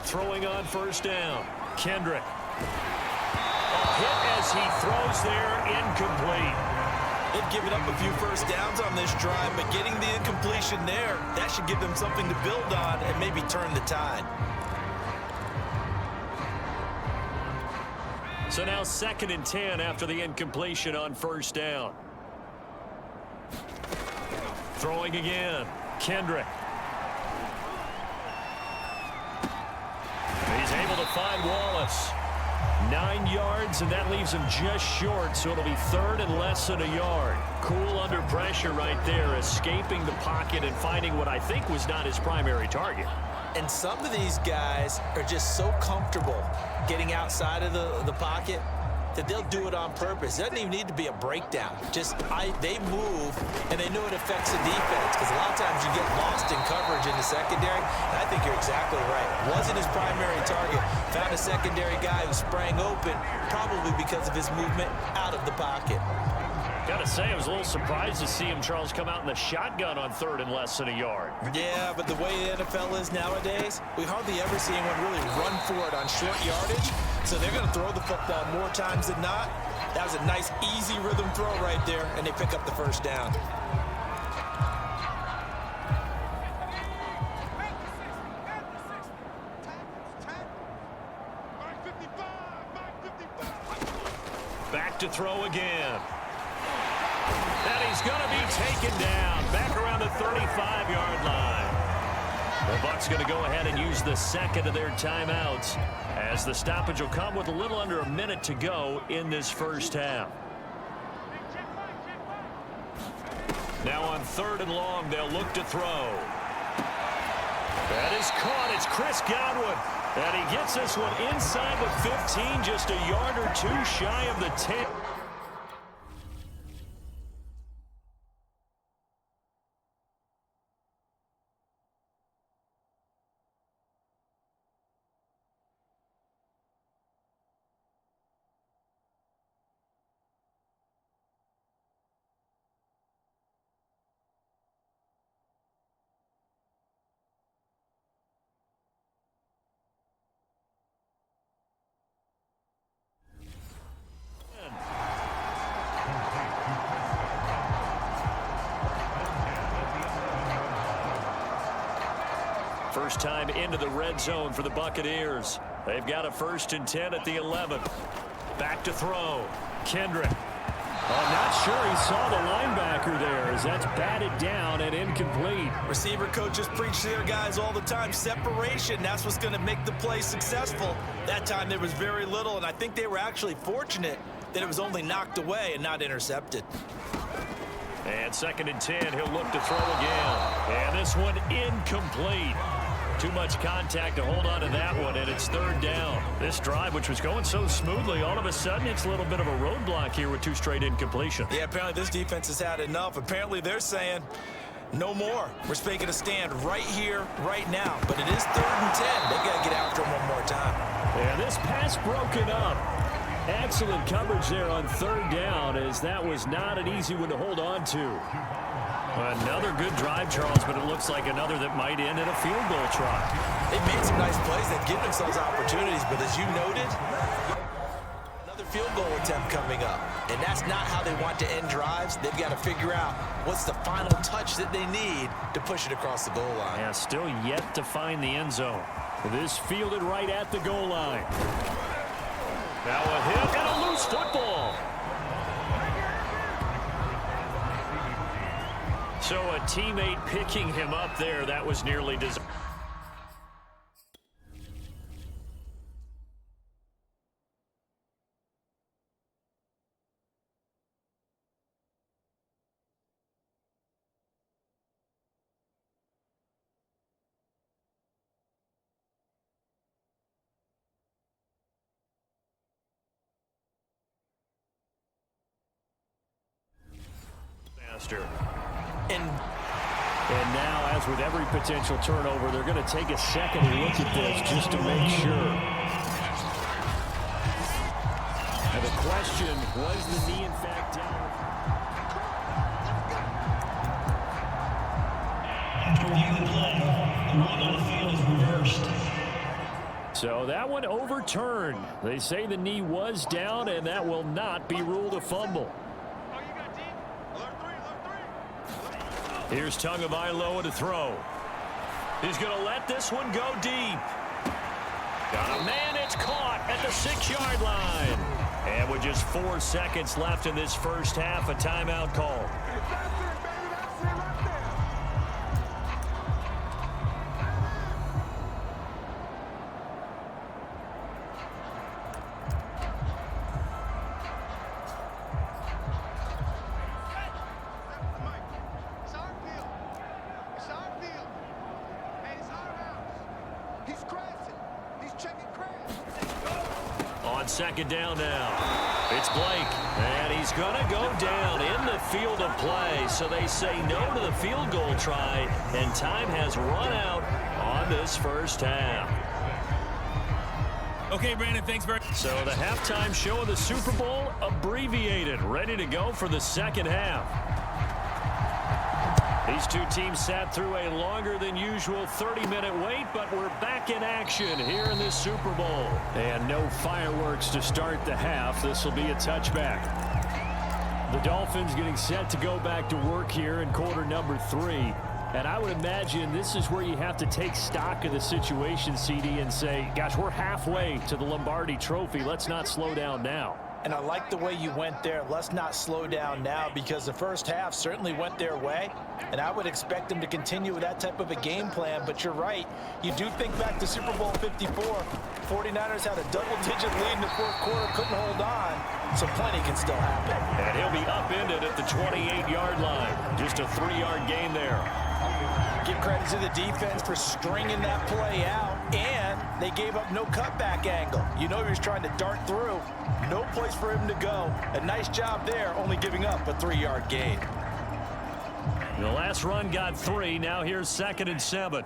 Throwing on first down. Kendrick. A hit as he throws there, incomplete. They've given up a few first downs on this drive, but getting the incompletion there, that should give them something to build on and maybe turn the tide. So now 2nd and 10 after the incompletion on first down. Throwing again. Kendrick. He's able to find Wallace. 9 yards, and that leaves him just short, so it'll be 3rd and less than a yard. Cool under pressure right there, escaping the pocket and finding what I think was not his primary target. And some of these guys are just so comfortable getting outside of the pocket that they'll do it on purpose. It doesn't even need to be a breakdown. They move, and they know it affects the defense, because a lot of times you get lost in coverage in the secondary, and I think you're exactly right. Wasn't his primary target. Found a secondary guy who sprang open, probably because of his movement out of the pocket. Gotta say, I was a little surprised to see him, Charles, come out in the shotgun on 3rd and less than a yard. Yeah, but the way the NFL is nowadays, we hardly ever see anyone really run for it on short yardage. So they're going to throw the football more times than not. That was a nice, easy rhythm throw right there, and they pick up the first down. Back to throw again. And he's going to be taken down back around the 35-yard line. The Bucs going to go ahead and use the 2nd of their timeouts, as the stoppage will come with a little under a minute to go in this first half. Now on 3rd and long, they'll look to throw. That is caught. It's Chris Godwin. And he gets this one inside the 15, just a yard or two shy of the 10. First time into the red zone for the Buccaneers. They've got a 1st and 10 at the 11. Back to throw. Kendrick. I'm not sure he saw the linebacker there, as that's batted down and incomplete. Receiver coaches preach to their guys all the time. Separation, that's what's going to make the play successful. That time there was very little, and I think they were actually fortunate that it was only knocked away and not intercepted. And 2nd and 10, he'll look to throw again. And this one incomplete. Too much contact to hold on to that one, and it's 3rd down. This drive, which was going so smoothly, all of a sudden it's a little bit of a roadblock here with 2 straight incompletions. Yeah, apparently this defense has had enough. Apparently they're saying, no more. We're making a stand right here, right now. But it is 3rd and 10. They've got to get after him one more time. And this pass broken up. Excellent coverage there on 3rd down, as that was not an easy one to hold on to. Another good drive, Charles, but it looks like another that might end in a field goal try. They've made some nice plays. They've given themselves opportunities, but as you noted, another field goal attempt coming up. And that's not how they want to end drives. They've got to figure out what's the final touch that they need to push it across the goal line. Yeah, still yet to find the end zone. This fielded right at the goal line. Now a hit and a loose football. So a teammate picking him up there, that was nearly designed. roster. And now, as with every potential turnover, they're going to take a second look at this just to make sure. And the question, was the knee in fact down? After reviewing the play, the ruling on the field is reversed. So that one overturned. They say the knee was down, and that will not be ruled a fumble. Oh, you got deep? Alert 3. Here's Tagovailoa to throw. He's going to let this one go deep. Got a man, it's caught at the 6-yard line. And with just 4 seconds left in this first half, a timeout call. On second down now, it's Blake, and he's going to go down in the field of play. So they say no to the field goal try, and time has run out on this first half. Okay, Brandon, thanks very much. So the halftime show of the Super Bowl abbreviated, ready to go for the second half. These two teams sat through a longer than usual 30-minute wait, but we're back in action here in this Super Bowl. And no fireworks to start the half. This will be a touchback. The Dolphins getting set to go back to work here in quarter number 3. And I would imagine this is where you have to take stock of the situation, CD, and say, gosh, we're halfway to the Lombardi Trophy. Let's not slow down now. And I like the way you went there. Let's not slow down now, because the first half certainly went their way. And I would expect them to continue with that type of a game plan. But you're right. You do think back to Super Bowl 54. 49ers had a double-digit lead in the fourth quarter, couldn't hold on. So plenty can still happen. And he'll be upended at the 28-yard line. Just a 3-yard gain there. Give credit to the defense for stringing that play out, and they gave up no cutback angle. You know he was trying to dart through. No place for him to go. A nice job there, only giving up a 3-yard gain. The last run got 3. Now here's 2nd and 7.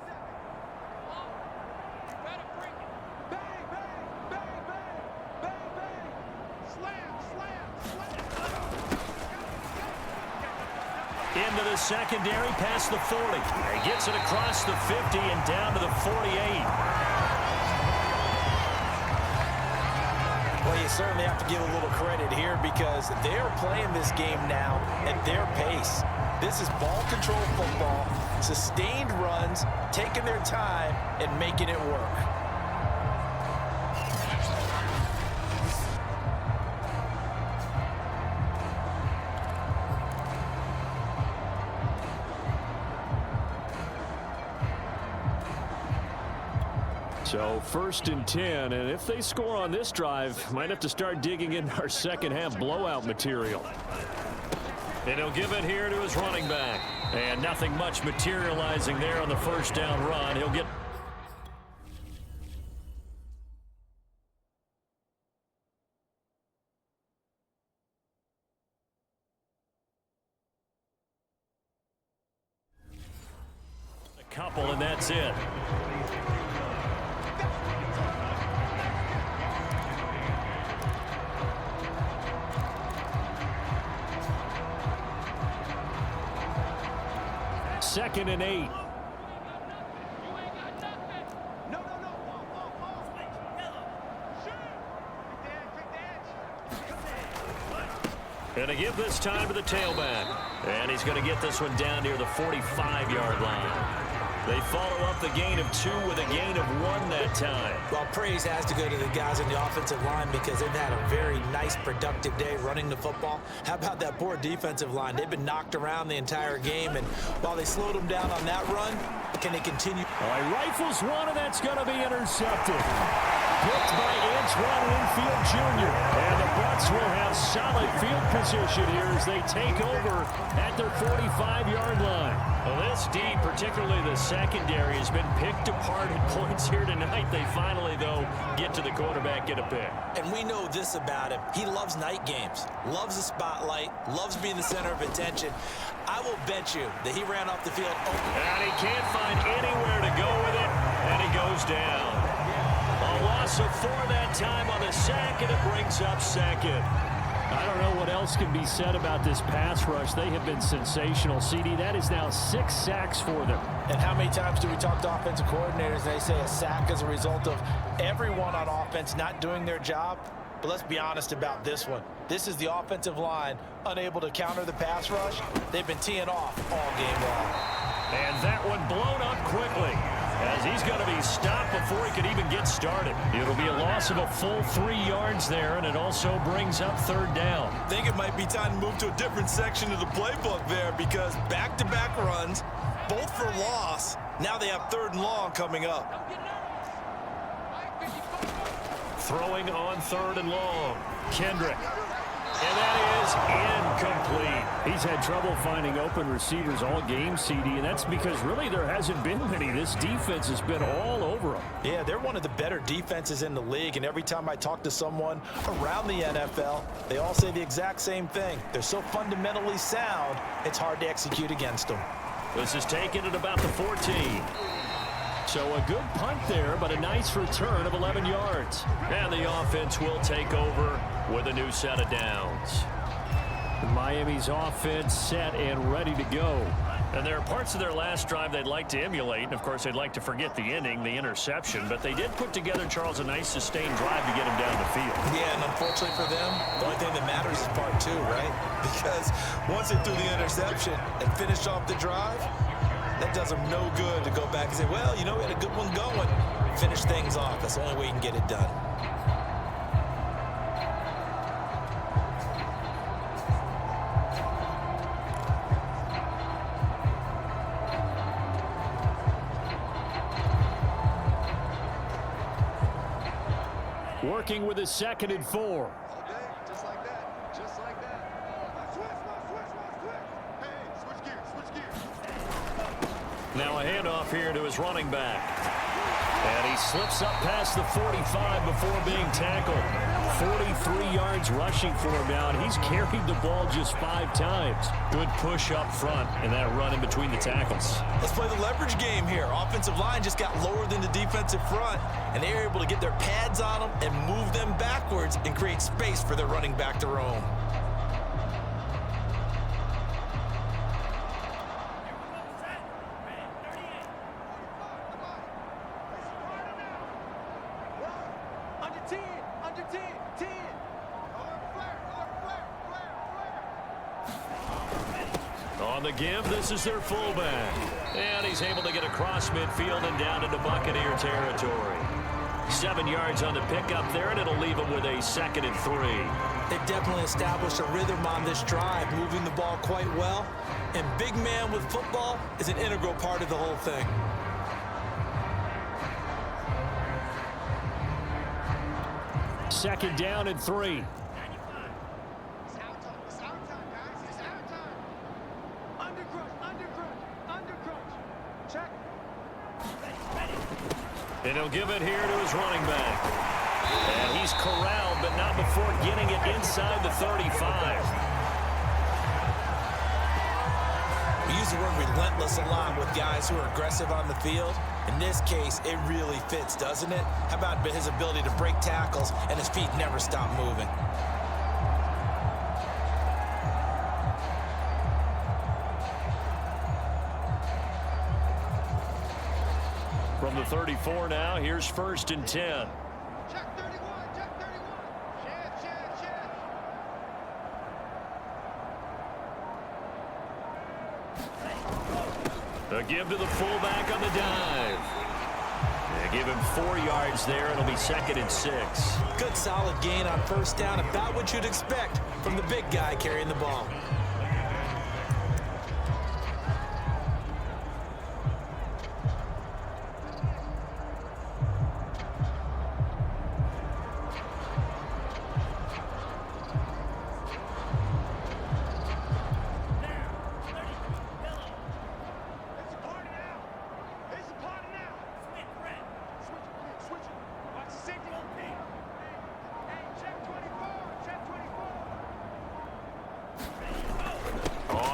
Into the secondary, past the 40. He gets it across the 50 and down to the 48. Well, you certainly have to give a little credit here, because they're playing this game now at their pace. This is ball control football, sustained runs, taking their time and making it work. So 1st and 10, and if they score on this drive, might have to start digging in our second half blowout material. And he'll give it here to his running back. And nothing much materializing there on the first down run. He'll get... a couple, and that's it. Second and 8. Going to give this time to the tailback. And he's going to get this one down near the 45-yard line. They follow up the gain of 2 with a gain of 1 that time. Well, praise has to go to the guys in the offensive line, because they've had a very nice, productive day running the football. How about that poor defensive line? They've been knocked around the entire game, and while they slowed them down on that run, can they continue? All right, rifles one, and that's going to be intercepted. Picked by Antoine Winfield Jr. And the Bucs will have solid field position here as they take over at their 45-yard line. Well, this defense deep, particularly the secondary, has been picked apart at points here tonight. They finally, though, get to the quarterback, get a pick. And we know this about him. He loves night games, loves the spotlight, loves being the center of attention. I will bet you that he ran off the field open. And he can't find anywhere to go with it, and he goes down. A loss of 4 that time on the sack, and it brings up second. I don't know what else can be said about this pass rush. They have been sensational. CD, that is now 6 sacks for them. And how many times do we talk to offensive coordinators, they say a sack is a result of everyone on offense not doing their job? But let's be honest about this one. This is the offensive line unable to counter the pass rush. They've been teeing off all game long. And that one blown up quickly, as he's going to be stopped before he could even get started. It'll be a loss of a full 3 yards there, and it also brings up 3rd down. I think it might be time to move to a different section of the playbook there, because back-to-back runs, both for loss. Now they have 3rd and long coming up. Don't get nervous. All right, 55. Throwing on 3rd and long. Kendrick. And that is incomplete. He's had trouble finding open receivers all game, CD, and that's because really there hasn't been many. This defense has been all over them. Yeah, they're one of the better defenses in the league, and every time I talk to someone around the NFL, they all say the exact same thing. They're so fundamentally sound, it's hard to execute against them. This is taken at about the 14. So a good punt there, but a nice return of 11 yards. And the offense will take over with a new set of downs. Miami's offense set and ready to go. And there are parts of their last drive they'd like to emulate. And, of course, they'd like to forget the ending, the interception. But they did put together, Charles, a nice sustained drive to get him down the field. Yeah, and unfortunately for them, the only thing that matters is part 2, right? Because once they threw the interception and finished off the drive, that does them no good to go back and say, well, you know, we had a good one going. Finish things off. That's the only way you can get it done. Working with his 2nd and 4. Just like that. Just like that. Switch. Hey, switch gears. Now a handoff here to his running back. And he slips up past the 45 before being tackled. 43 yards rushing for him now, and he's carried the ball just 5 times. Good push up front and that run in between the tackles. Let's play the leverage game here. Offensive line just got lower than the defensive front, and they're able to get their pads on them and move them backwards and create space for their running back to roam. Under 10. On the give, this is their fullback. And he's able to get across midfield and down into Buccaneer territory. 7 yards on the pickup there, and it'll leave him with a 2nd and 3. They've definitely established a rhythm on this drive, moving the ball quite well. And big man with football is an integral part of the whole thing. Second down and 3. It's our time, guys. It's our time. Under crunch. Check. And he'll give it here to his running back. And he's corralled, but not before getting it inside the 35. We use the word relentless a lot with guys who are aggressive on the field. In this case, it really fits, doesn't it? How about his ability to break tackles and his feet never stop moving? From the 34 now, here's 1st and 10. Check 31. Check. A give to the fullback on the dive. They give him 4 yards there. It'll be 2nd and 6. Good solid gain on 1st down, about what you'd expect from the big guy carrying the ball.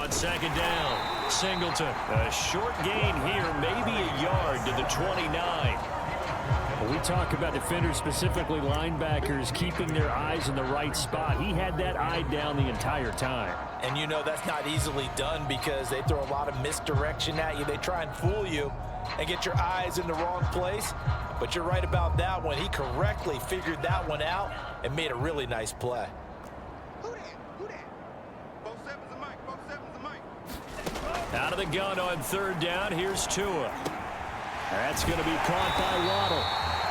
On second down, Singleton. A short gain here, maybe a yard to the 29. When we talk about defenders, specifically linebackers, keeping their eyes in the right spot. He had that eye down the entire time. And you know that's not easily done because they throw a lot of misdirection at you. They try and fool you and get your eyes in the wrong place. But you're right about that one. He correctly figured that one out and made a really nice play. Out of the gun on third down, here's Tua. That's going to be caught by Waddle.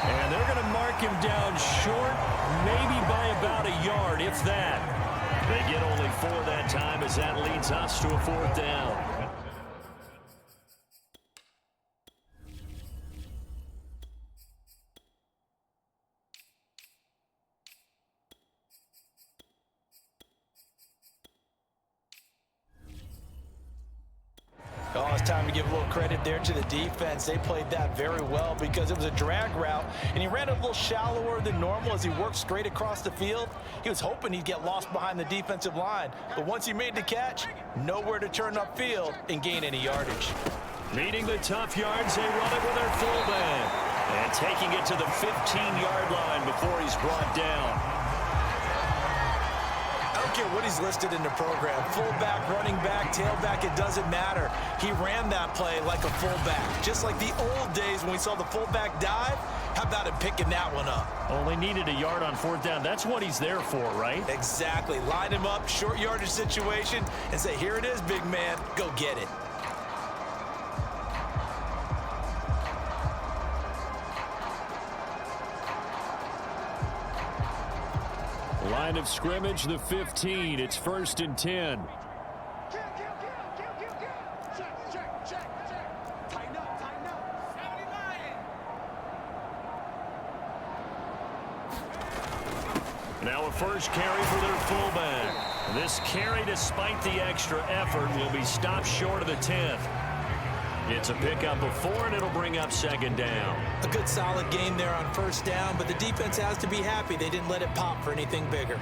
And they're going to mark him down short, maybe by about a yard, if that. They get only 4 that time as that leads us to a 4th down. Oh, it's time to give a little credit there to the defense. They played that very well because it was a drag route, and he ran a little shallower than normal as he worked straight across the field. He was hoping he'd get lost behind the defensive line, but once he made the catch, nowhere to turn upfield and gain any yardage. Meeting the tough yards, they run it with their fullback. And taking it to the 15-yard line before he's brought down. I don't care what he's listed in the program. Fullback, running back, tailback, it doesn't matter. He ran that play like a fullback. Just like the old days when we saw the fullback dive. How about him picking that one up? Only needed a yard on 4th down. That's what he's there for, right? Exactly. Line him up, short yardage situation, and say, here it is, big man. Go get it. Line of scrimmage, the 15. It's 1st and 10. Check. Tighten up. 79. Now a first carry for their fullback. This carry, despite the extra effort, will be stopped short of the 10th. It's a pickup of 4, and it'll bring up 2nd down. A good solid game there on 1st down, but the defense has to be happy they didn't let it pop for anything bigger.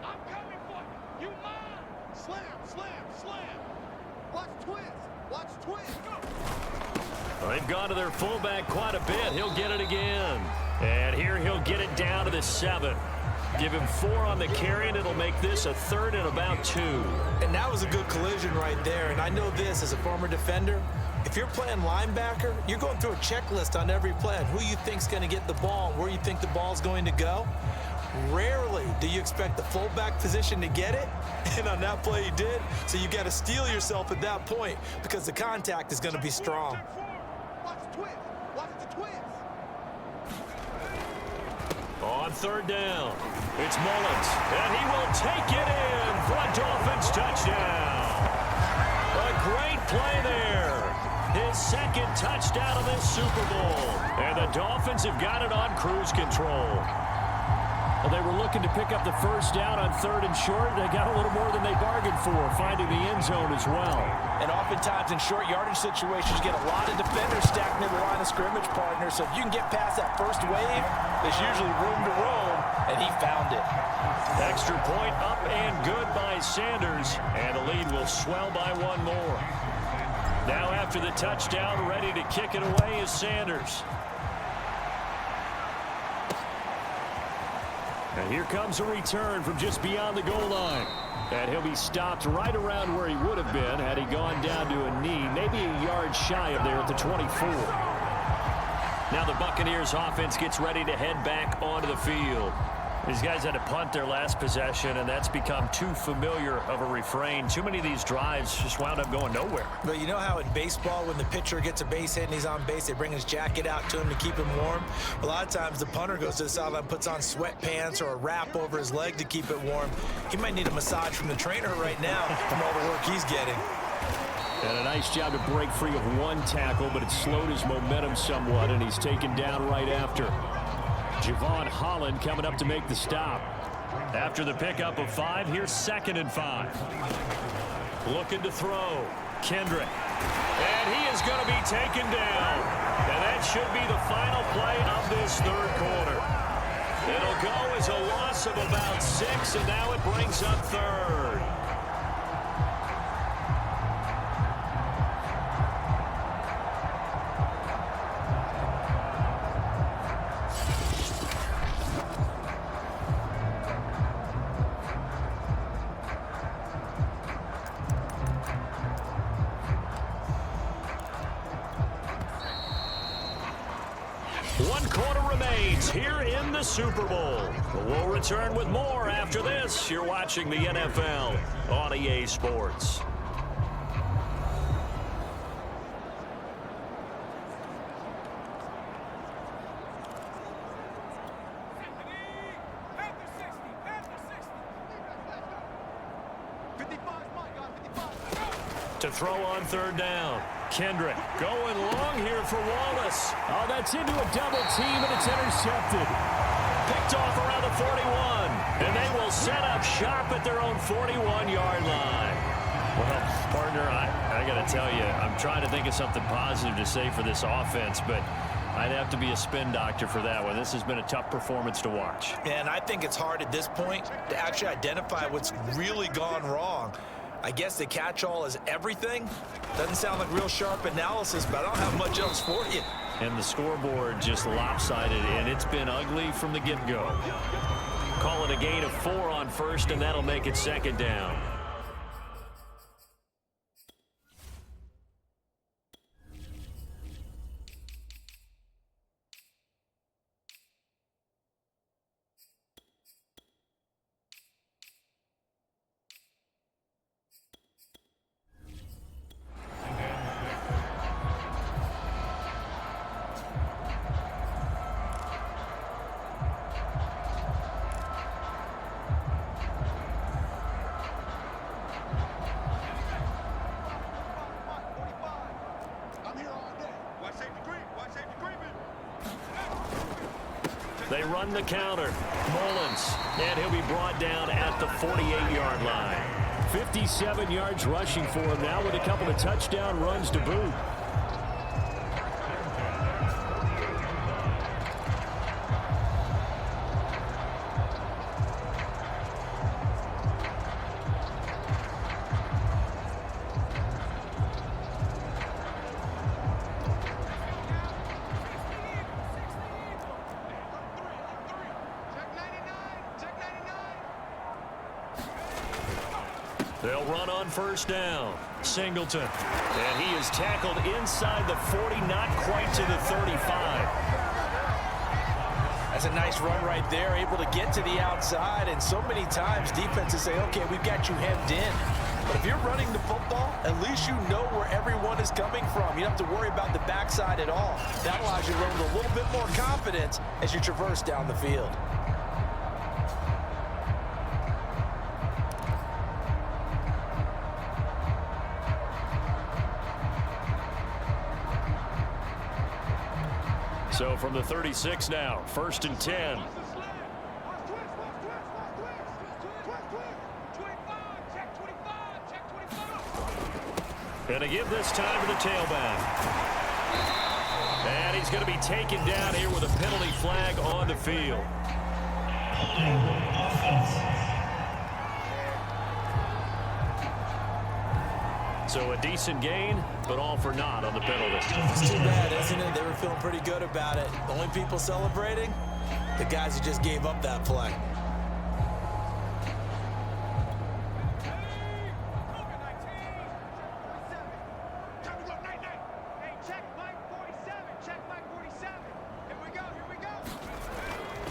I'm coming for you. You mine. Slam. Watch twist. Go. They've gone to their fullback quite a bit. He'll get it again. And here he'll get it down to the 7. Give him 4 on the carry, and it'll make this a 3rd and about 2. And that was a good collision right there. And I know this as a former defender. If you're playing linebacker, you're going through a checklist on every play on who you think's going to get the ball and where you think the ball's going to go. Rarely do you expect the fullback position to get it, and on that play he did. So you got to steel yourself at that point because the contact is going to be strong. Watch the twist. On 3rd down, it's Mullins, and he will take it in for a Dolphins touchdown. A great play there. His 2nd touchdown of this Super Bowl. And the Dolphins have got it on cruise control. Well, they were looking to pick up the 1st down on 3rd and short. They got a little more than they bargained for, finding the end zone as well. And oftentimes in short yardage situations, you get a lot of defenders stacked near the line of scrimmage, partner. So if you can get past that first wave, there's usually room to roam, and he found it. Extra point up and good by Sanders, and the lead will swell by 1 more. Now after the touchdown, ready to kick it away is Sanders. And here comes a return from just beyond the goal line. And he'll be stopped right around where he would have been had he gone down to a knee, maybe a yard shy of there at the 24. Now the Buccaneers offense gets ready to head back onto the field. These guys had to punt their last possession, and that's become too familiar of a refrain. Too many of these drives just wound up going nowhere. But you know how in baseball, when the pitcher gets a base hit and he's on base, they bring his jacket out to him to keep him warm? A lot of times the punter goes to the sideline, puts on sweatpants or a wrap over his leg to keep it warm. He might need a massage from the trainer right now from all the work he's getting. And a nice job to break free of 1 tackle, but it slowed his momentum somewhat, and he's taken down right after. Javon Holland coming up to make the stop. After the pickup of 5, here's 2nd and 5. Looking to throw. Kendrick And he is going to be taken down. And that should be the final play of this third quarter. It'll go as a loss of about 6, and now it brings up third. One quarter remains here in the Super Bowl. We'll return with more after this. You're watching the NFL on EA Sports. To throw on third down. Kendrick going long here for Wallace. Oh, that's into a double team, and it's intercepted. Picked off around the 41. And they will set up shop at their own 41-yard line. Well, partner, I got to tell you, I'm trying to think of something positive to say for this offense, but I'd have to be a spin doctor for that one. This has been a tough performance to watch. And I think it's hard at this point to actually identify what's really gone wrong. I guess the catch-all is everything. Doesn't sound like real sharp analysis, but I don't have much else for you. And the scoreboard just lopsided, and it's been ugly from the get-go. Call it a gain of 4 on first, and that'll make it second down. They run the counter. Mullins, and he'll be brought down at the 48-yard line. 57 yards rushing for him now with a couple of touchdown runs to boot. They'll run on first down. Singleton. And he is tackled inside the 40, not quite to the 35. That's a nice run right there, able to get to the outside. And so many times defenses say, okay, we've got you hemmed in. But if you're running the football, at least you know where everyone is coming from. You don't have to worry about the backside at all. That allows you to run with a little bit more confidence as you traverse down the field. So from the 36 now, 1st and 10. And to give this time to the tailback. And he's going to be taken down here with a penalty flag on the field. So a decent gain, but all for naught on the penalty. It's too bad, isn't it? They were feeling pretty good about it. The only people celebrating, the guys who just gave up that play.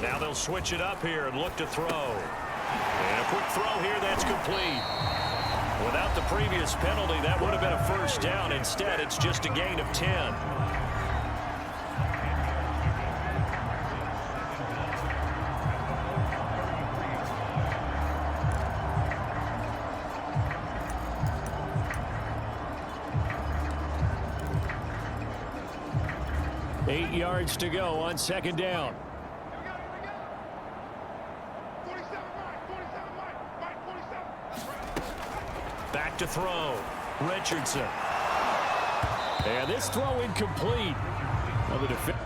Now they'll switch it up here and look to throw. And a quick throw here, that's complete. Without the previous penalty, that would have been a first down. Instead, it's just a gain of 10. Eight yards to go on second down. Back to throw. Richardson. And this throw incomplete. Well, the defense.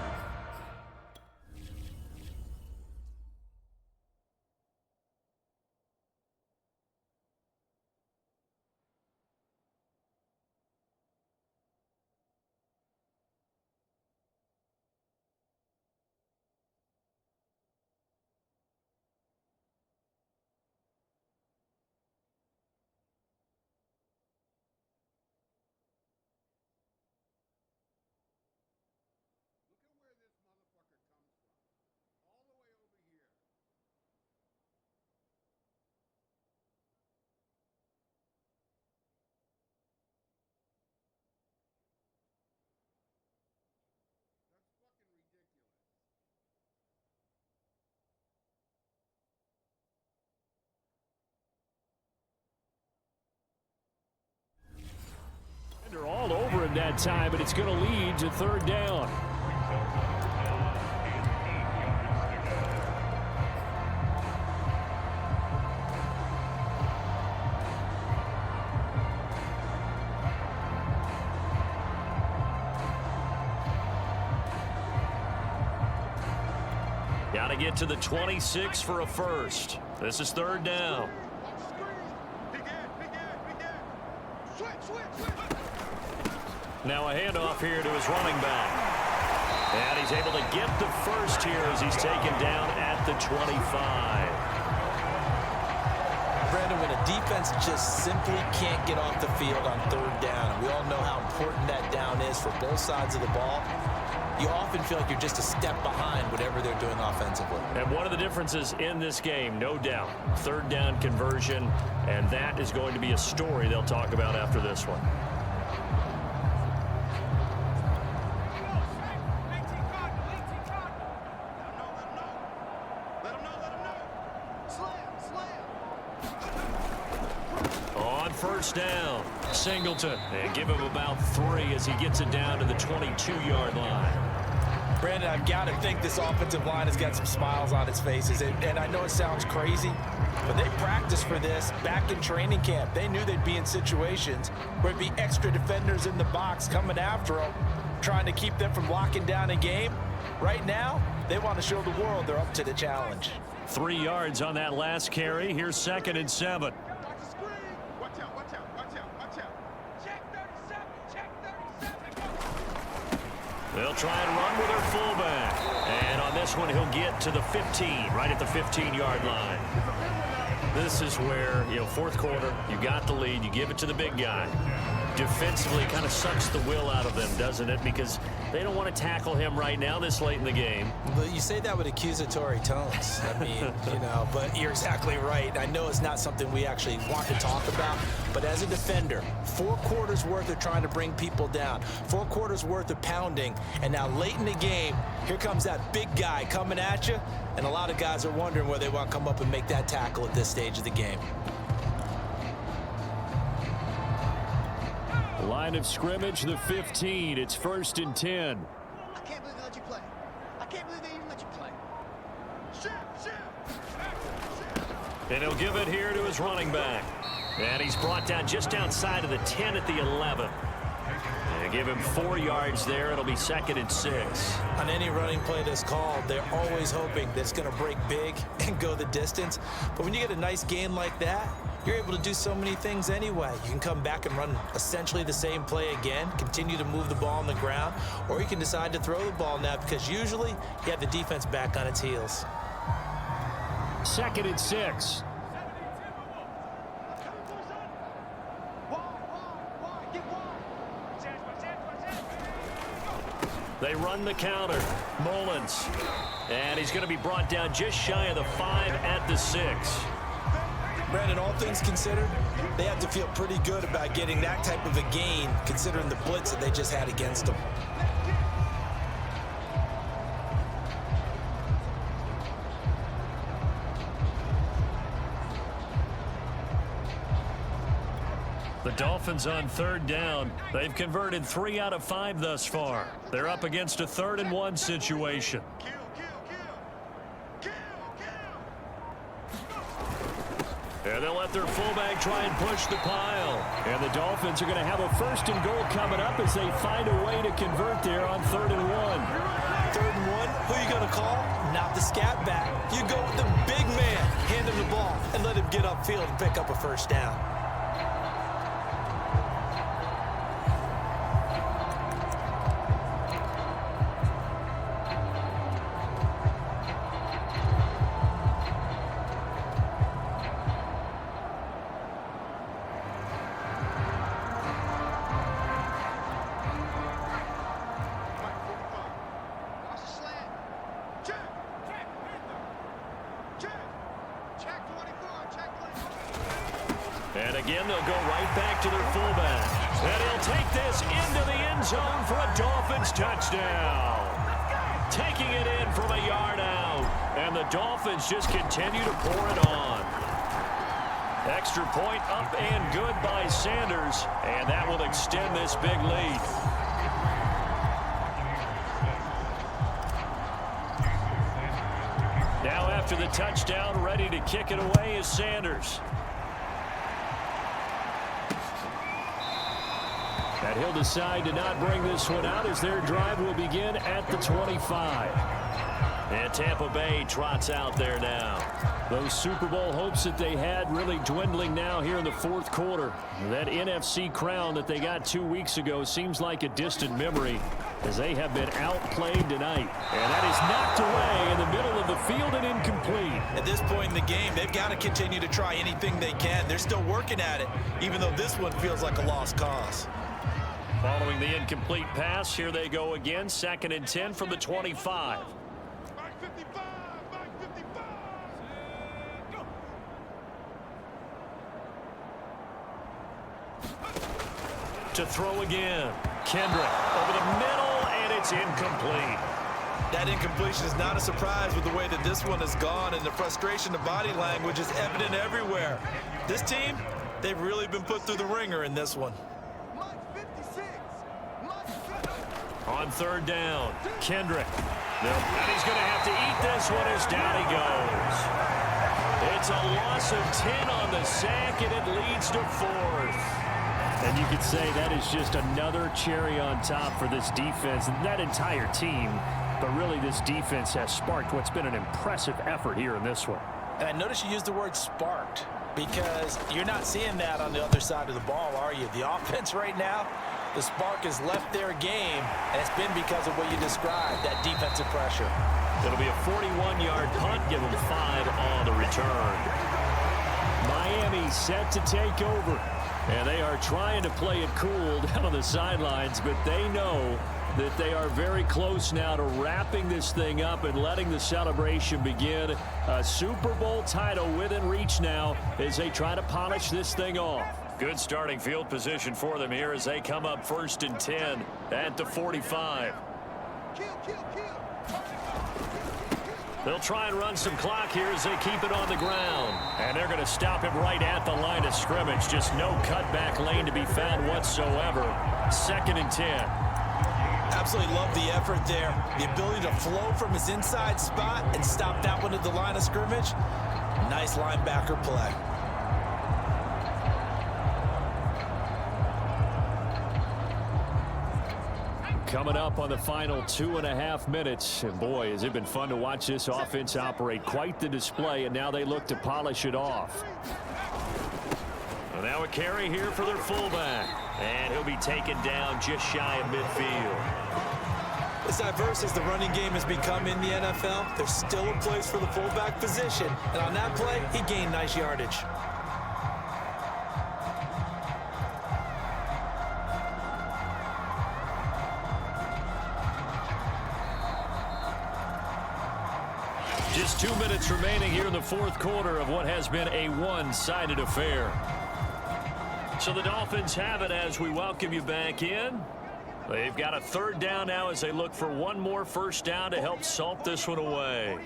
They're all over him that time, but it's going to lead to third down. Got to get to the 26 for a first. This is third down. Now a handoff here to his running back. And he's able to get the first here as he's taken down at the 25. Brandon, when a defense just simply can't get off the field on third down, and we all know how important that down is for both sides of the ball, you often feel like you're just a step behind whatever they're doing offensively. And one of the differences in this game, no doubt, third down conversion, and that is going to be a story they'll talk about after this one. First down, Singleton, and give him about 3 as he gets it down to the 22-yard line. Brandon, I've got to think this offensive line has got some smiles on its faces, and I know it sounds crazy, but they practiced for this back in training camp. They knew they'd be in situations where it'd be extra defenders in the box coming after them, trying to keep them from locking down a game. Right now, they want to show the world they're up to the challenge. 3 yards on that last carry. Here's 2nd and 7. They'll try and run with their fullback. And on this one, he'll get to the 15, right at the 15-yard line. This is where, fourth quarter, you got the lead, you give it to the big guy. Defensively, kind of sucks the will out of them, doesn't it? Because they don't want to tackle him right now this late in the game. But you say that with accusatory tones. I mean, but you're exactly right. I know it's not something we actually want to talk about, but as a defender, 4 quarters worth of trying to bring people down, 4 quarters worth of pounding, and now late in the game, here comes that big guy coming at you, and a lot of guys are wondering where they want to come up and make that tackle at this stage of the game. Line of scrimmage, the 15. It's 1st and 10. I can't believe they let you play. I can't believe they even let you play. And he'll give it here to his running back. And he's brought down just outside of the 10 at the 11. And give him 4 yards there. It'll be 2nd and 6. On any running play that's called, they're always hoping that it's going to break big and go the distance. But when you get a nice gain like that, you're able to do so many things anyway. You can come back and run essentially the same play again, continue to move the ball on the ground, or you can decide to throw the ball now because usually you have the defense back on its heels. 2nd and 6. They run the counter. Mullins. And he's going to be brought down just shy of the 5 at the 6. Brandon, all things considered, they have to feel pretty good about getting that type of a gain considering the blitz that they just had against them. The Dolphins on 3rd down. They've converted 3 out of 5 thus far. They're up against a 3rd and 1 situation. And they'll let their fullback try and push the pile. And the Dolphins are going to have a 1st and goal coming up as they find a way to convert there on 3rd and 1. 3rd and 1, who are you going to call? Not the scat back. You go with the big man, hand him the ball, and let him get upfield and pick up a 1st down. And again, they'll go right back to their fullback. And he'll take this into the end zone for a Dolphins touchdown. Taking it in from a yard out. And the Dolphins just continue to pour it on. Extra point up and good by Sanders. And that will extend this big lead. Now after the touchdown, ready to kick it away is Sanders. And he'll decide to not bring this one out as their drive will begin at the 25. And Tampa Bay trots out there now. Those Super Bowl hopes that they had really dwindling now here in the 4th quarter. That NFC crown that they got 2 weeks ago seems like a distant memory as they have been outplayed tonight. And that is knocked away in the middle of the field and incomplete. At this point in the game, they've got to continue to try anything they can. They're still working at it, even though this one feels like a lost cause. Following the incomplete pass, here they go again. 2nd and 10 from the 25. To throw again. Kendrick over the middle, and it's incomplete. That incompletion is not a surprise with the way that this one has gone, and the frustration of body language is evident everywhere. This team, they've really been put through the ringer in this one. On 3rd down, Kendrick. And he's going to have to eat this one as down he goes. It's a loss of 10 on the sack, and it leads to 4th. And you could say that is just another cherry on top for this defense and that entire team. But really, this defense has sparked what's been an impressive effort here in this one. And I notice you used the word sparked because you're not seeing that on the other side of the ball, are you? The offense right now, the spark has left their game, and it's been because of what you described, that defensive pressure. It'll be a 41-yard punt, give them 5 on the return. Miami set to take over. And they are trying to play it cool down on the sidelines, but they know that they are very close now to wrapping this thing up and letting the celebration begin. A Super Bowl title within reach now as they try to polish this thing off. Good starting field position for them here as they come up 1st and 10 at the 45. They'll try and run some clock here as they keep it on the ground. And they're going to stop him right at the line of scrimmage. Just no cutback lane to be found whatsoever. 2nd and 10. Absolutely love the effort there. The ability to flow from his inside spot and stop that one at the line of scrimmage. Nice linebacker play. Coming up on the final 2.5 minutes. And boy, has it been fun to watch this offense operate. Quite the display, and now they look to polish it off. Well, now a carry here for their fullback. And he'll be taken down just shy of midfield. As diverse as the running game has become in the NFL, there's still a place for the fullback position. And on that play, he gained nice yardage. Just 2 minutes remaining here in the 4th quarter of what has been a one-sided affair. So the Dolphins have it as we welcome you back in. They've got a 3rd down now as they look for one more 1st down to help salt this one away.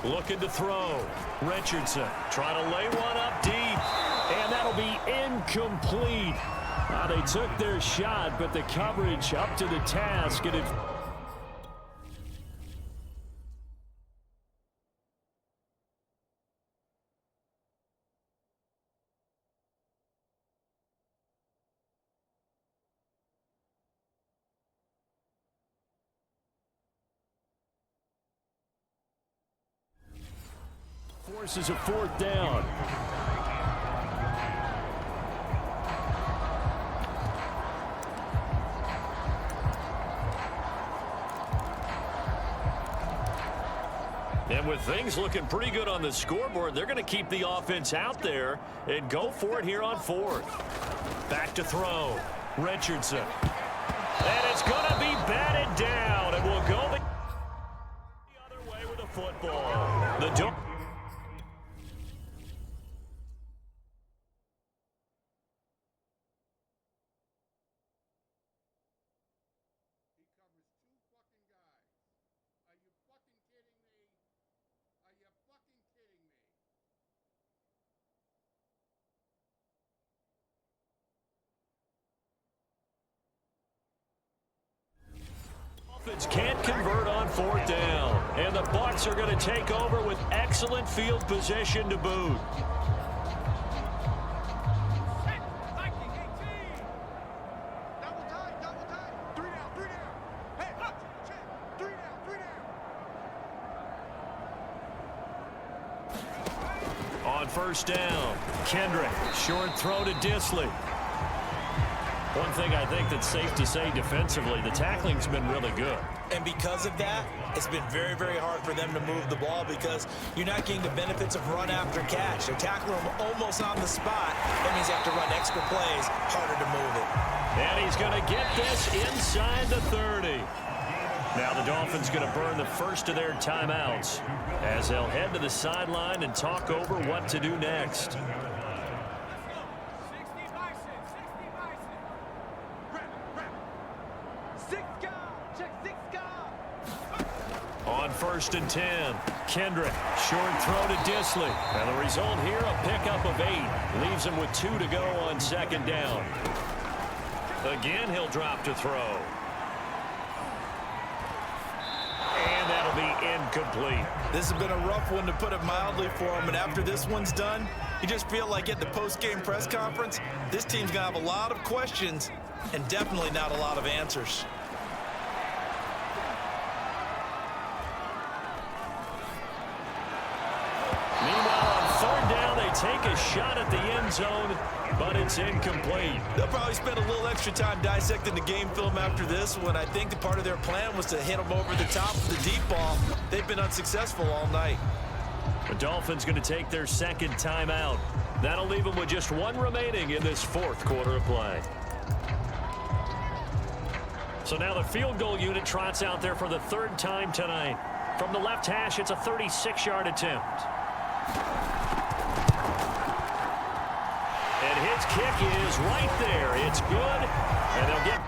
Looking to throw. Richardson trying to lay one up deep. And that'll be incomplete. They took their shot, but the coverage up to the task, and it forces a fourth down. And with things looking pretty good on the scoreboard, they're going to keep the offense out there and go for it here on fourth. Back to throw. Richardson. And it's going to be batted down, and we'll go the other way with the football. The Dolphins can't convert on fourth down, and the Bucs are going to take over with excellent field position to boot. Double time, double time. 3 down, 3 down. Hey, look, check. 3 down, 3 down. On first down, Kendrick, short throw to Disley. One thing I think that's safe to say defensively, the tackling's been really good. And because of that, it's been very, very hard for them to move the ball because you're not getting the benefits of run after catch. They're tackling them almost on the spot. That means they have to run extra plays, harder to move it. And he's going to get this inside the 30. Now the Dolphins going to burn the first of their timeouts as they'll head to the sideline and talk over what to do next. On first and 10, Kendrick, short throw to Disley. And the result here, a pickup of 8. Leaves him with 2 to go on second down. Again, he'll drop to throw. And that'll be incomplete. This has been a rough one, to put it mildly, for him. And after this one's done, you just feel like at the post-game press conference, this team's going to have a lot of questions and definitely not a lot of answers. Take a shot at the end zone, but it's incomplete. They'll probably spend a little extra time dissecting the game film after this one. I think the part of their plan was to hit them over the top of the deep ball. They've been unsuccessful all night. The Dolphins going to take their second timeout. That'll leave them with just 1 remaining in this fourth quarter of play. So now the field goal unit trots out there for the 3rd time tonight. From the left hash, it's a 36-yard attempt. And his kick is right there. It's good. And they'll get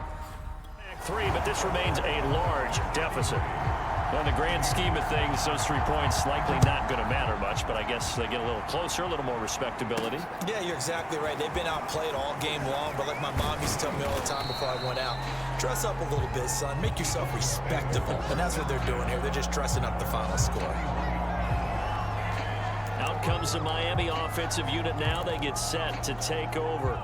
back 3, but this remains a large deficit. On the grand scheme of things, those 3 points likely not going to matter much, but I guess they get a little closer, a little more respectability. Yeah, you're exactly right. They've been outplayed all game long, but like my mom used to tell me all the time before I went out, dress up a little bit, son. Make yourself respectable. And that's what they're doing here. They're just dressing up the final score. Out comes the Miami offensive unit now. They get set to take over.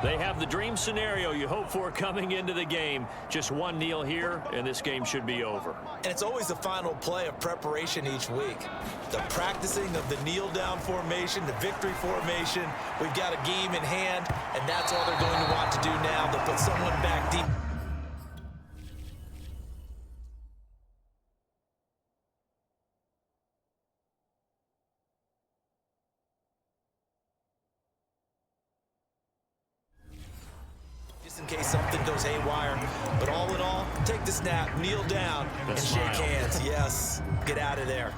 They have the dream scenario you hope for coming into the game. Just 1 kneel here, and this game should be over. And it's always the final play of preparation each week. The practicing of the kneel-down formation, the victory formation. We've got a game in hand, and that's all they're going to want to do now, to put someone back deep. In case something goes haywire. But all in all, take the snap, kneel down, and shake hands. Yes, get out of there.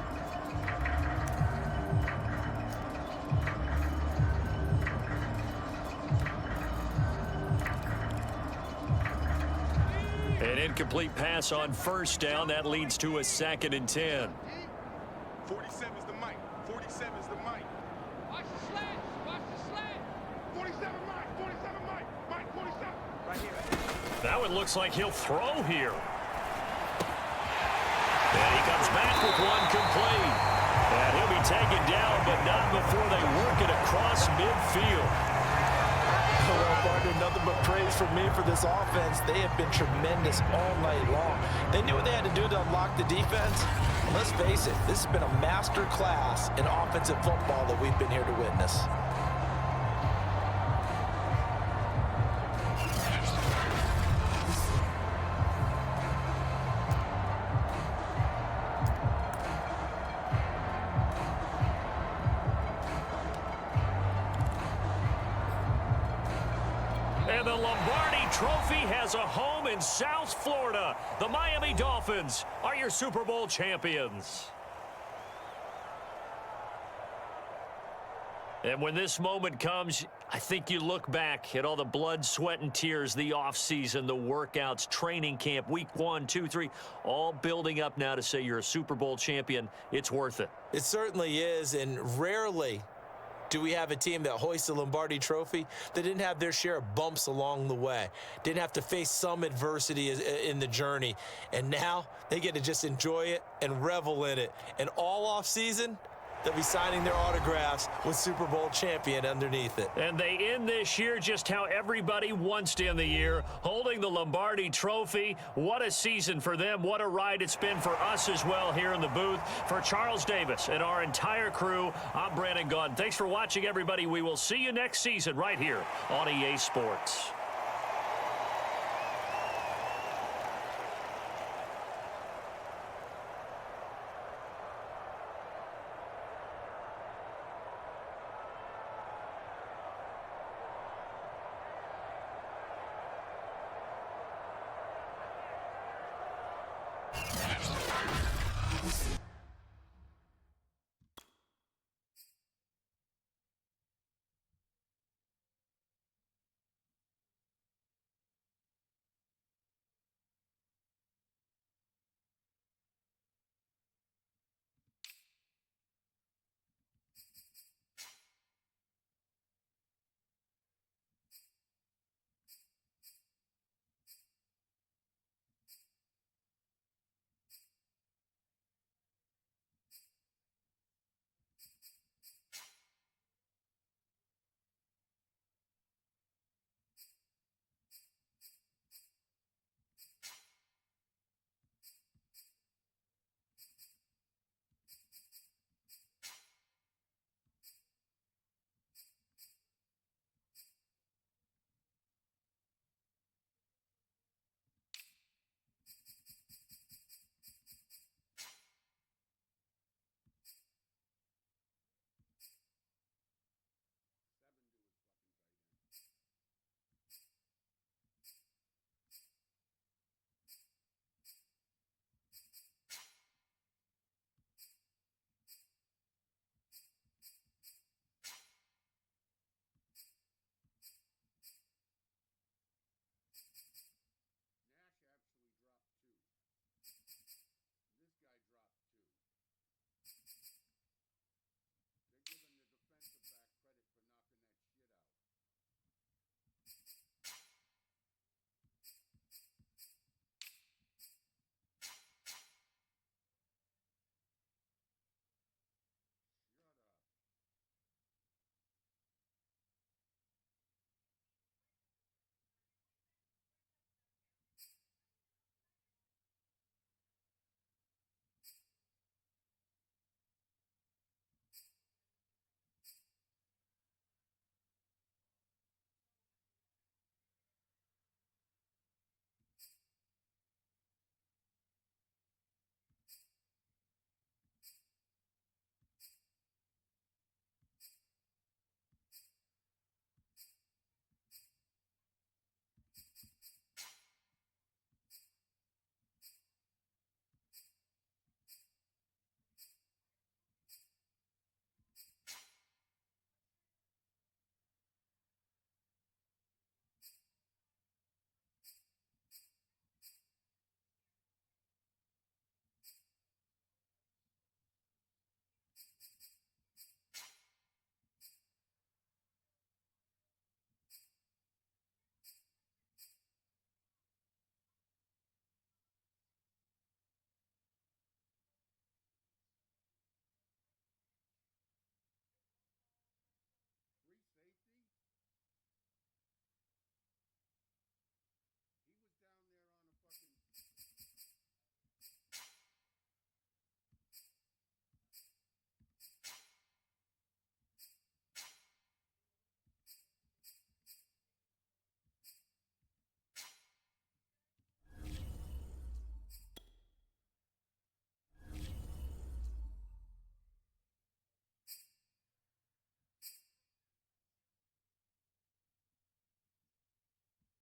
An incomplete pass on first down. That leads to a 2nd and 10. 47 is the mic. 47 is the mic. Watch the slant. Watch the slant. 47 mic. 47 mic. Mic 47. Right here. That one looks like he'll throw here. And he comes back with 1 complete. And he'll be taken down, but not before they work it across midfield. Well, partner, nothing but praise from me for this offense. They have been tremendous all night long. They knew what they had to do to unlock the defense. And let's face it, this has been a master class in offensive football that we've been here to witness. And the Lombardi Trophy has a home in South Florida. The Miami Dolphins are your Super Bowl champions. And when this moment comes, I think you look back at all the blood, sweat, and tears, the offseason, the workouts, training camp, week 1, 2, 3, all building up now to say you're a Super Bowl champion. It's worth it. It certainly is, and rarely do we have a team that hoists the Lombardi Trophy that didn't have their share of bumps along the way, didn't have to face some adversity in the journey, and now they get to just enjoy it and revel in it. And all off season, they'll be signing their autographs with Super Bowl champion underneath it. And they end this year just how everybody wants to end the year, holding the Lombardi Trophy. What a season for them. What a ride it's been for us as well here in the booth. For Charles Davis and our entire crew, I'm Brandon Gaudin. Thanks for watching, everybody. We will see you next season right here on EA Sports.